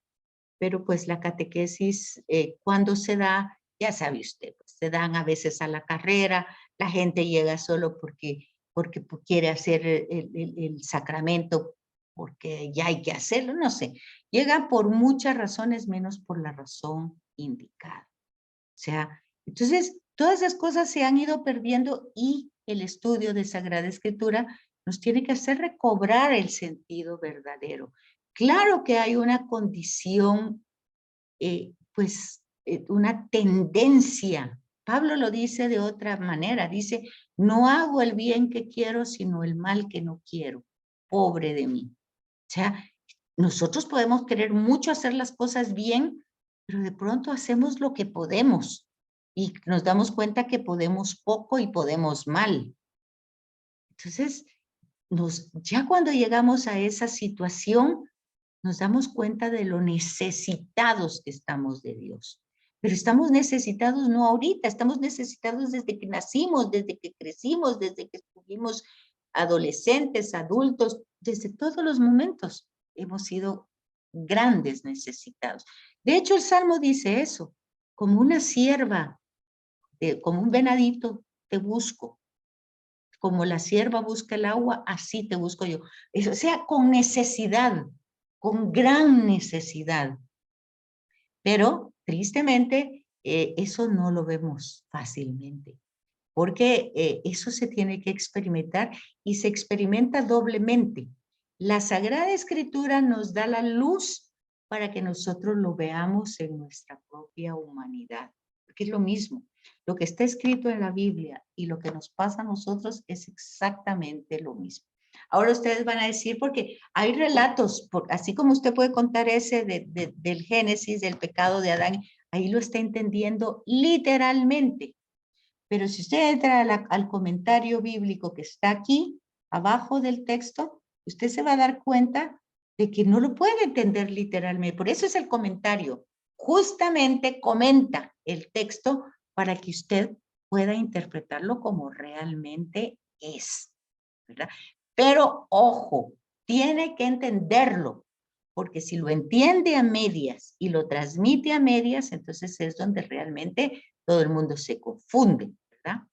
Speaker 1: pues la catequesis cuando se da, ya sabe usted, pues, se dan a veces a la carrera, la gente llega solo porque quiere hacer el sacramento porque ya hay que hacerlo, no sé. Llega por muchas razones, menos por la razón indicada. O sea, entonces, todas esas cosas se han ido perdiendo y el estudio de Sagrada Escritura nos tiene que hacer recobrar el sentido verdadero. Claro que hay una condición, una tendencia. Pablo lo dice de otra manera, dice, no hago el bien que quiero, sino el mal que no quiero. Pobre de mí. O sea, nosotros podemos querer mucho hacer las cosas bien, pero de pronto hacemos lo que podemos y nos damos cuenta que podemos poco y podemos mal. Entonces, ya cuando llegamos a esa situación, nos damos cuenta de lo necesitados que estamos de Dios. Pero estamos necesitados no ahorita, estamos necesitados desde que nacimos, desde que crecimos, desde que estuvimos adolescentes, adultos, desde todos los momentos hemos sido grandes necesitados. De hecho, el Salmo dice eso, como una sierva, como un venadito, te busco. Como la sierva busca el agua, así te busco yo. O sea, con necesidad, con gran necesidad. Pero, tristemente, eso no lo vemos fácilmente, porque eso se tiene que experimentar y se experimenta doblemente. La Sagrada Escritura nos da la luz para que nosotros lo veamos en nuestra propia humanidad, porque es lo mismo. Lo que está escrito en la Biblia y lo que nos pasa a nosotros es exactamente lo mismo. Ahora ustedes van a decir, porque hay relatos, así como usted puede contar ese del Génesis, del pecado de Adán, ahí lo está entendiendo literalmente. Pero si usted entra al comentario bíblico que está aquí, abajo del texto, usted se va a dar cuenta de que no lo puede entender literalmente. Por eso es el comentario. Justamente comenta el texto para que usted pueda interpretarlo como realmente es, ¿verdad? Pero, ojo, tiene que entenderlo, porque si lo entiende a medias y lo transmite a medias, entonces es donde realmente todo el mundo se confunde, ¿verdad?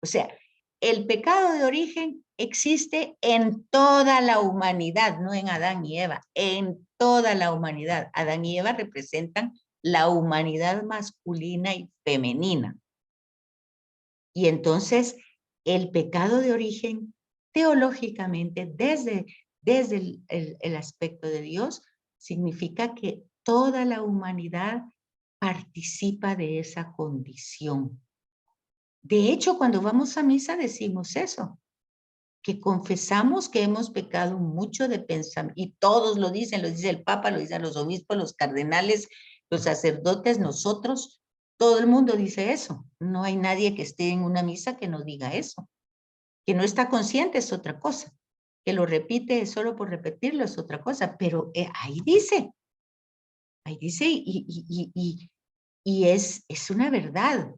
Speaker 1: O sea, el pecado de origen existe en toda la humanidad, no en Adán y Eva, en toda la humanidad. Adán y Eva representan la humanidad masculina y femenina. Y entonces, el pecado de origen, teológicamente, desde el aspecto de Dios, significa que toda la humanidad participa de esa condición. De hecho, cuando vamos a misa decimos eso, que confesamos que hemos pecado mucho de pensamiento, y todos lo dice el Papa, lo dicen los obispos, los cardenales, los sacerdotes, nosotros, todo el mundo dice eso. No hay nadie que esté en una misa que no diga eso. Que no está consciente es otra cosa. Que lo repite solo por repetirlo es otra cosa. Pero ahí dice y es una verdad.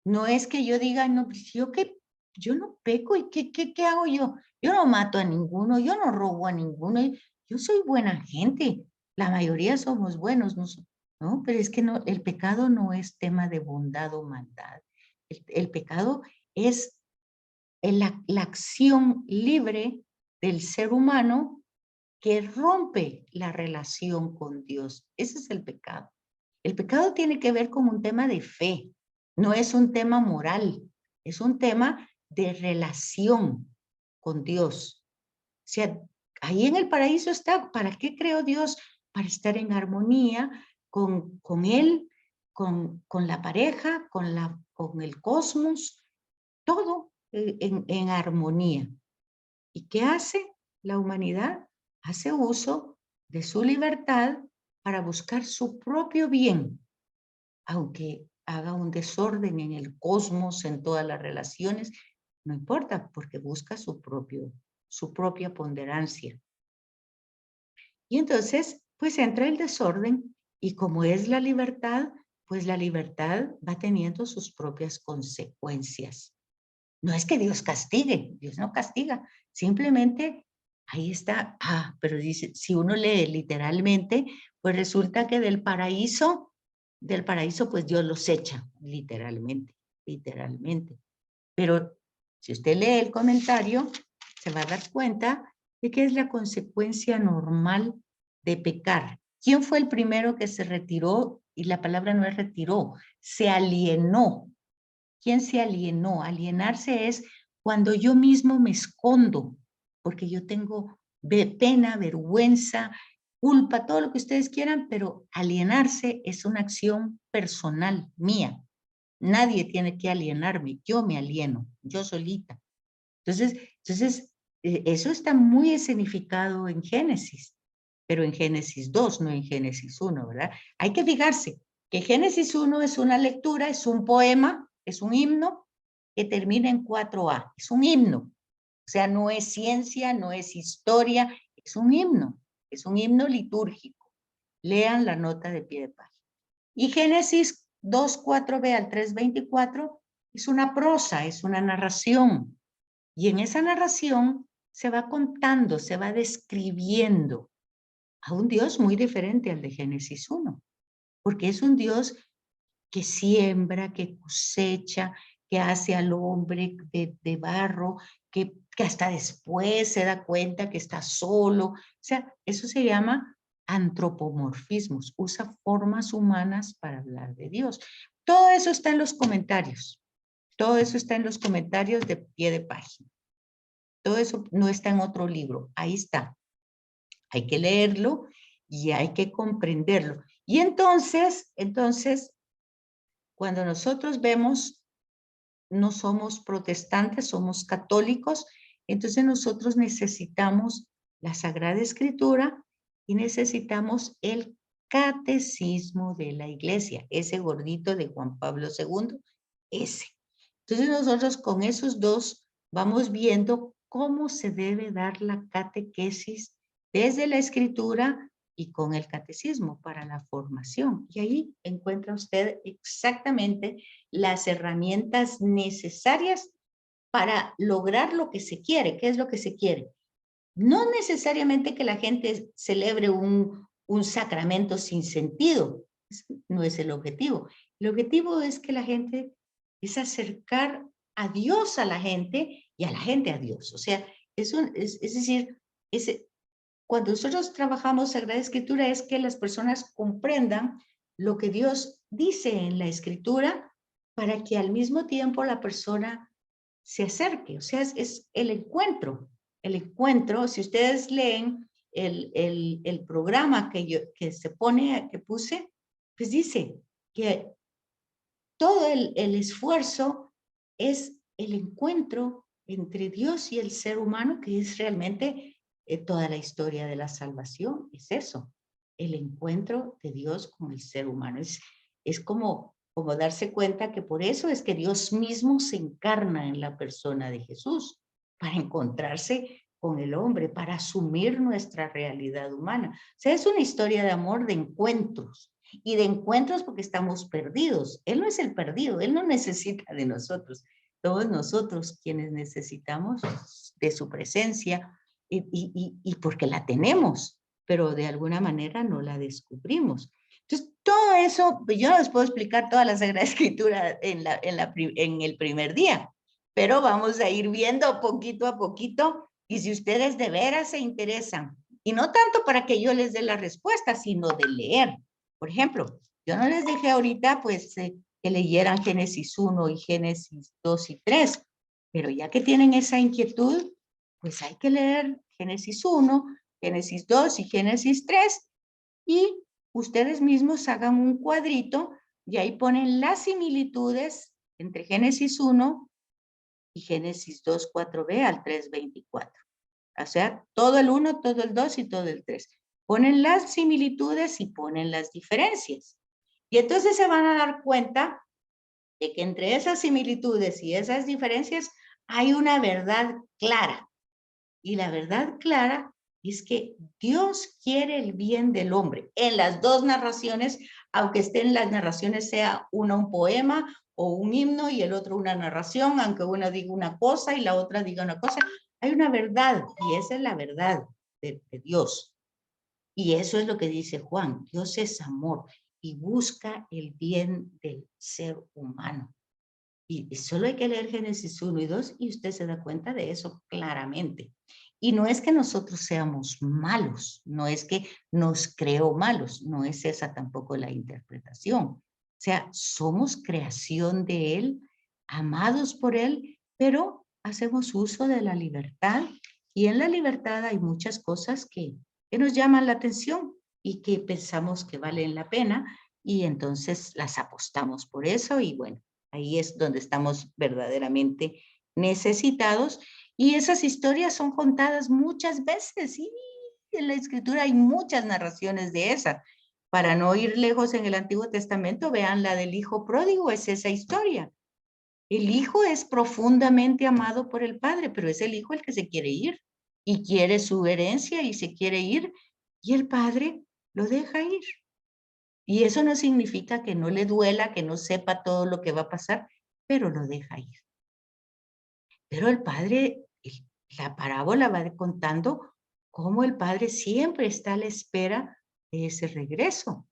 Speaker 1: No es que yo diga, no, pues yo no peco y ¿qué hago yo? Yo no mato a ninguno, yo no robo a ninguno, yo soy buena gente. La mayoría somos buenos, ¿no? Pero es que no, el pecado no es tema de bondad o maldad. El pecado es la acción libre del ser humano que rompe la relación con Dios. Ese es el pecado. El pecado tiene que ver con un tema de fe, no es un tema moral, es un tema de relación con Dios. O sea, ahí en el paraíso está, ¿para qué creó Dios? Para estar en armonía con Él, con la pareja, con el cosmos, todo en armonía. ¿Y qué hace la humanidad? Hace uso de su libertad para buscar su propio bien, aunque haga un desorden en el cosmos, en todas las relaciones, no importa, porque busca su propia ponderancia. Y entonces, pues entra el desorden, y como es la libertad, pues la libertad va teniendo sus propias consecuencias. No es que Dios castigue, Dios no castiga, simplemente ahí está, pero dice, si uno lee literalmente, pues resulta que del paraíso pues Dios los echa, literalmente. Pero si usted lee el comentario, se va a dar cuenta de que es la consecuencia normal de pecar. ¿Quién fue el primero que se retiró? Y la palabra no es retiró, se alienó. ¿Quién se alienó? Alienarse es cuando yo mismo me escondo, porque yo tengo pena, vergüenza, culpa, todo lo que ustedes quieran, pero alienarse es una acción personal mía. Nadie tiene que alienarme, yo me alieno, yo solita. Entonces eso está muy escenificado en Génesis, pero en Génesis 2, no en Génesis 1, ¿verdad? Hay que fijarse que Génesis 1 es una lectura, es un poema, es un himno que termina en 4A, es un himno. O sea, no es ciencia, no es historia, es un himno litúrgico. Lean la nota de pie de página. Y Génesis 2, 4b al 3, 24 es una prosa, es una narración. Y en esa narración se va contando, se va describiendo a un Dios muy diferente al de Génesis 1, porque es un Dios que siembra, que cosecha, que hace al hombre de barro, que hasta después se da cuenta que está solo. O sea, eso se llama antropomorfismos, usa formas humanas para hablar de Dios. Todo eso está en los comentarios, todo eso está en los comentarios de pie de página. Todo eso no está en otro libro, ahí está. Hay que leerlo y hay que comprenderlo. Y entonces, cuando nosotros vemos, no somos protestantes, somos católicos, entonces nosotros necesitamos la Sagrada Escritura y necesitamos el catecismo de la iglesia, ese gordito de Juan Pablo II, ese. Entonces nosotros con esos dos vamos viendo cómo se debe dar la catequesis desde la escritura y con el catecismo para la formación. Y ahí encuentra usted exactamente las herramientas necesarias para lograr lo que se quiere. ¿Qué es lo que se quiere? No necesariamente que la gente celebre un sacramento sin sentido. No es el objetivo. El objetivo es que la gente es acercar a Dios a la gente y a la gente a Dios. O sea, es decir, cuando nosotros trabajamos Sagrada Escritura es que las personas comprendan lo que Dios dice en la Escritura para que al mismo tiempo la persona se acerque. O sea, es el encuentro. El encuentro, si ustedes leen el programa que puse, pues dice que todo el esfuerzo es el encuentro entre Dios y el ser humano, que es realmente toda la historia de la salvación. Es eso, el encuentro de Dios con el ser humano. Es como darse cuenta que por eso es que Dios mismo se encarna en la persona de Jesús, para encontrarse con el hombre, para asumir nuestra realidad humana. O sea, es una historia de amor, de encuentros. Y de encuentros porque estamos perdidos. Él no es el perdido, Él no necesita de nosotros. Todos nosotros quienes necesitamos de su presencia y porque la tenemos, pero de alguna manera no la descubrimos. Entonces, todo eso, yo no les puedo explicar toda la Sagrada Escritura en el primer día, pero vamos a ir viendo poquito a poquito y si ustedes de veras se interesan, y no tanto para que yo les dé la respuesta, sino de leer. Por ejemplo, yo no les dije ahorita pues que leyeran Génesis 1 y Génesis 2 y 3, pero ya que tienen esa inquietud, pues hay que leer Génesis 1, Génesis 2 y Génesis 3 y ustedes mismos hagan un cuadrito y ahí ponen las similitudes entre Génesis 1 y Génesis 2, 4b al 3, 24. O sea, todo el 1, todo el 2 y todo el 3. Ponen las similitudes y ponen las diferencias. Y entonces se van a dar cuenta de que entre esas similitudes y esas diferencias hay una verdad clara. Y la verdad clara es que Dios quiere el bien del hombre. En las dos narraciones, aunque estén en las narraciones sea uno un poema o un himno y el otro una narración, aunque una diga una cosa y la otra diga una cosa, hay una verdad y esa es la verdad de Dios. Y eso es lo que dice Juan, Dios es amor y busca el bien del ser humano. Y solo hay que leer Génesis 1 y 2 y usted se da cuenta de eso claramente. Y no es que nosotros seamos malos, no es que nos creó malos, no es esa tampoco la interpretación. O sea, somos creación de Él, amados por Él, pero hacemos uso de la libertad. Y en la libertad hay muchas cosas que nos llaman la atención y que pensamos que valen la pena, y entonces las apostamos por eso, y bueno, ahí es donde estamos verdaderamente necesitados. Y esas historias son contadas muchas veces, y en la Escritura hay muchas narraciones de esas. Para no ir lejos en el Antiguo Testamento, vean la del hijo pródigo, es esa historia. El hijo es profundamente amado por el padre, pero es el hijo el que se quiere ir y quiere su herencia y se quiere ir, y el padre lo deja ir. Y eso no significa que no le duela, que no sepa todo lo que va a pasar, pero lo deja ir. Pero el padre, la parábola va contando cómo el padre siempre está a la espera de ese regreso.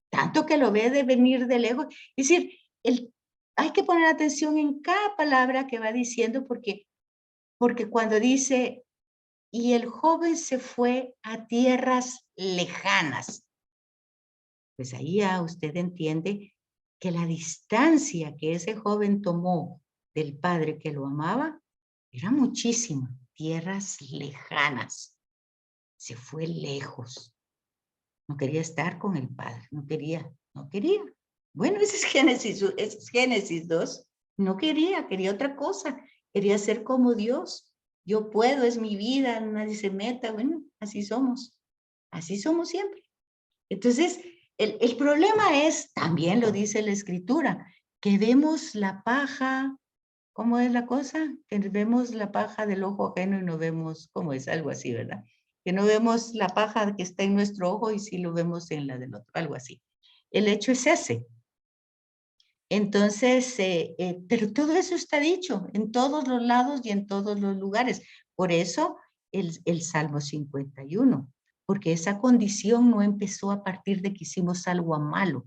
Speaker 1: Tanto que lo ve de venir de lejos. Es decir, hay que poner atención en cada palabra que va diciendo, porque cuando dice, y el joven se fue a tierras lejanas, pues ahí ya usted entiende que la distancia que ese joven tomó del padre que lo amaba era muchísima. Tierras lejanas. Se fue lejos. No quería estar con el padre. No quería. Bueno, ese es Génesis 2. No quería otra cosa. Quería ser como Dios. Yo puedo, es mi vida, nadie se meta. Bueno, así somos. Así somos siempre. Entonces, el problema es, también lo dice la Escritura, que vemos la paja. ¿Cómo es la cosa? Que vemos la paja del ojo ajeno y no vemos, ¿cómo es? Algo así, ¿verdad? Que no vemos la paja que está en nuestro ojo y sí lo vemos en la del otro, algo así. El hecho es ese. Entonces, pero todo eso está dicho en todos los lados y en todos los lugares. Por eso el Salmo 51, porque esa condición no empezó a partir de que hicimos algo malo.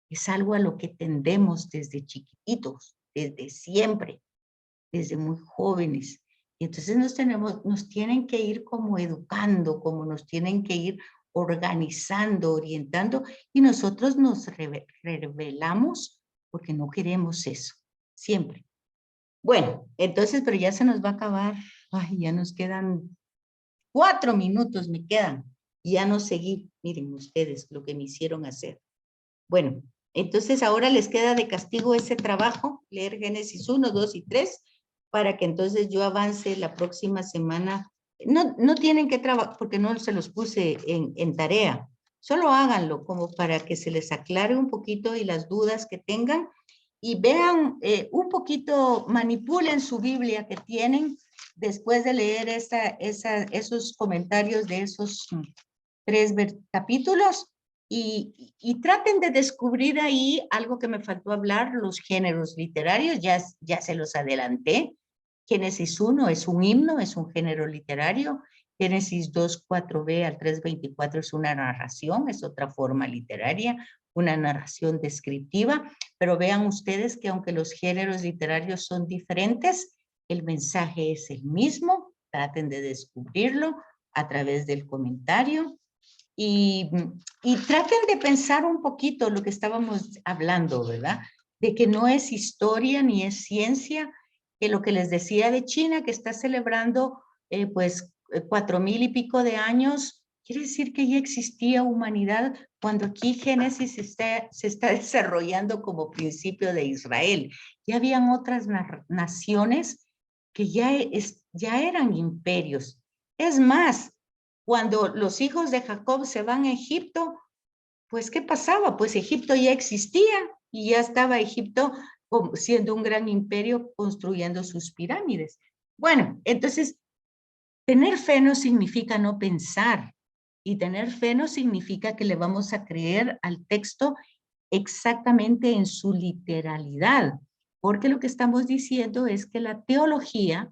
Speaker 1: Es algo a lo que tendemos desde chiquititos, desde siempre, desde muy jóvenes. Y entonces nos tienen que ir como educando, como nos tienen que ir organizando, orientando, y nosotros nos rebelamos porque no queremos eso, siempre. Bueno, entonces, pero ya se nos va a acabar. Ay, ya nos quedan 4 minutos, me quedan. Y ya no seguí, miren ustedes lo que me hicieron hacer. Bueno, entonces ahora les queda de castigo ese trabajo, leer Génesis 1, 2 y 3, para que entonces yo avance la próxima semana. No tienen que trabajar, porque no se los puse en tarea. Solo háganlo como para que se les aclare un poquito y las dudas que tengan. Y vean un poquito, manipulen su Biblia que tienen después de leer esos comentarios de esos 3 capítulos. Y traten de descubrir ahí algo que me faltó hablar, los géneros literarios, ya se los adelanté. Génesis 1 es un himno, es un género literario. Génesis 2, 4b al 3:24 es una narración, es otra forma literaria, una narración descriptiva. Pero vean ustedes que aunque los géneros literarios son diferentes, el mensaje es el mismo. Traten de descubrirlo a través del comentario. Y traten de pensar un poquito lo que estábamos hablando, ¿verdad? De que no es historia ni es ciencia, que lo que les decía de China, que está celebrando 4,000 y pico de años, quiere decir que ya existía humanidad, cuando aquí Génesis se está desarrollando como principio de Israel. Ya habían otras naciones que ya eran imperios. Es más, cuando los hijos de Jacob se van a Egipto, pues ¿qué pasaba? Pues Egipto ya existía y ya estaba Egipto siendo un gran imperio construyendo sus pirámides. Bueno, entonces, tener fe no significa no pensar, y tener fe no significa que le vamos a creer al texto exactamente en su literalidad, porque lo que estamos diciendo es que la teología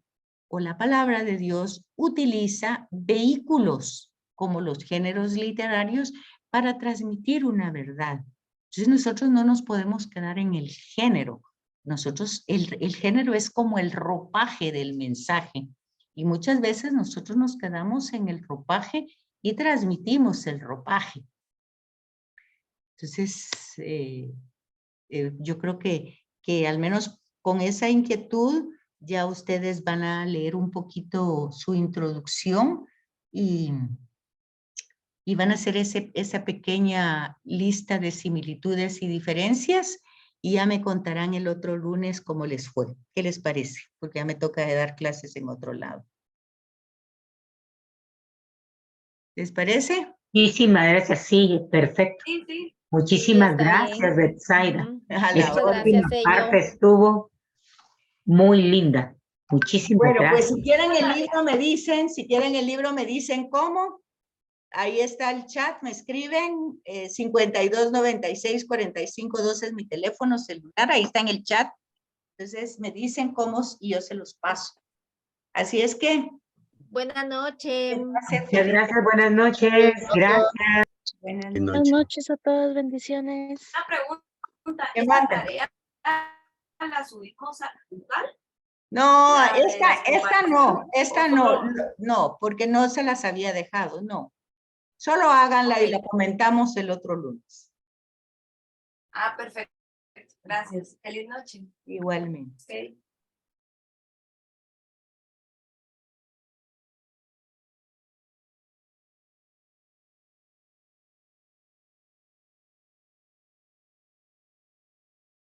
Speaker 1: o la palabra de Dios utiliza vehículos como los géneros literarios para transmitir una verdad. Entonces nosotros no nos podemos quedar en el género. Nosotros, el género es como el ropaje del mensaje. Y muchas veces nosotros nos quedamos en el ropaje y transmitimos el ropaje. Entonces, yo creo que al menos con esa inquietud ya ustedes van a leer un poquito su introducción y van a hacer esa pequeña lista de similitudes y diferencias y ya me contarán el otro lunes cómo les fue. ¿Qué les parece? Porque ya me toca de dar clases en otro lado. ¿Les parece?
Speaker 3: Muchísimas gracias, sí, perfecto.
Speaker 2: Sí, sí.
Speaker 3: Muchísimas
Speaker 8: está
Speaker 3: gracias,
Speaker 8: bien.
Speaker 3: Betsaida.
Speaker 8: Ujú.
Speaker 1: A la
Speaker 3: Esta
Speaker 8: Muchas
Speaker 1: orden.
Speaker 3: última
Speaker 8: gracias,
Speaker 3: parte
Speaker 8: Ello.
Speaker 3: estuvo muy linda. Muchísimas
Speaker 1: Bueno, pues
Speaker 3: gracias.
Speaker 1: si quieren el libro me dicen, cómo. Ahí está el chat, me escriben, 5296-4512 es mi teléfono celular, ahí está en el chat. Entonces me dicen cómo y yo se los paso. Así es que,
Speaker 8: Buenas noches.
Speaker 3: Muchas gracias, buenas noches. Gracias.
Speaker 1: buenas
Speaker 7: Qué
Speaker 1: noches.
Speaker 6: Buenas
Speaker 7: noche.
Speaker 6: noches a todos, bendiciones.
Speaker 2: Una pregunta,
Speaker 1: ¿Qué
Speaker 2: ¿esta
Speaker 1: manda?
Speaker 2: tarea la subimos a Google?
Speaker 1: No,
Speaker 2: La de
Speaker 1: esta
Speaker 2: las
Speaker 1: no,
Speaker 2: comparaciones,
Speaker 1: no, porque no se las había dejado, no. Solo háganla y la comentamos el otro lunes.
Speaker 2: Ah, perfecto. Gracias. Feliz noche.
Speaker 1: Igualmente.
Speaker 2: Ok.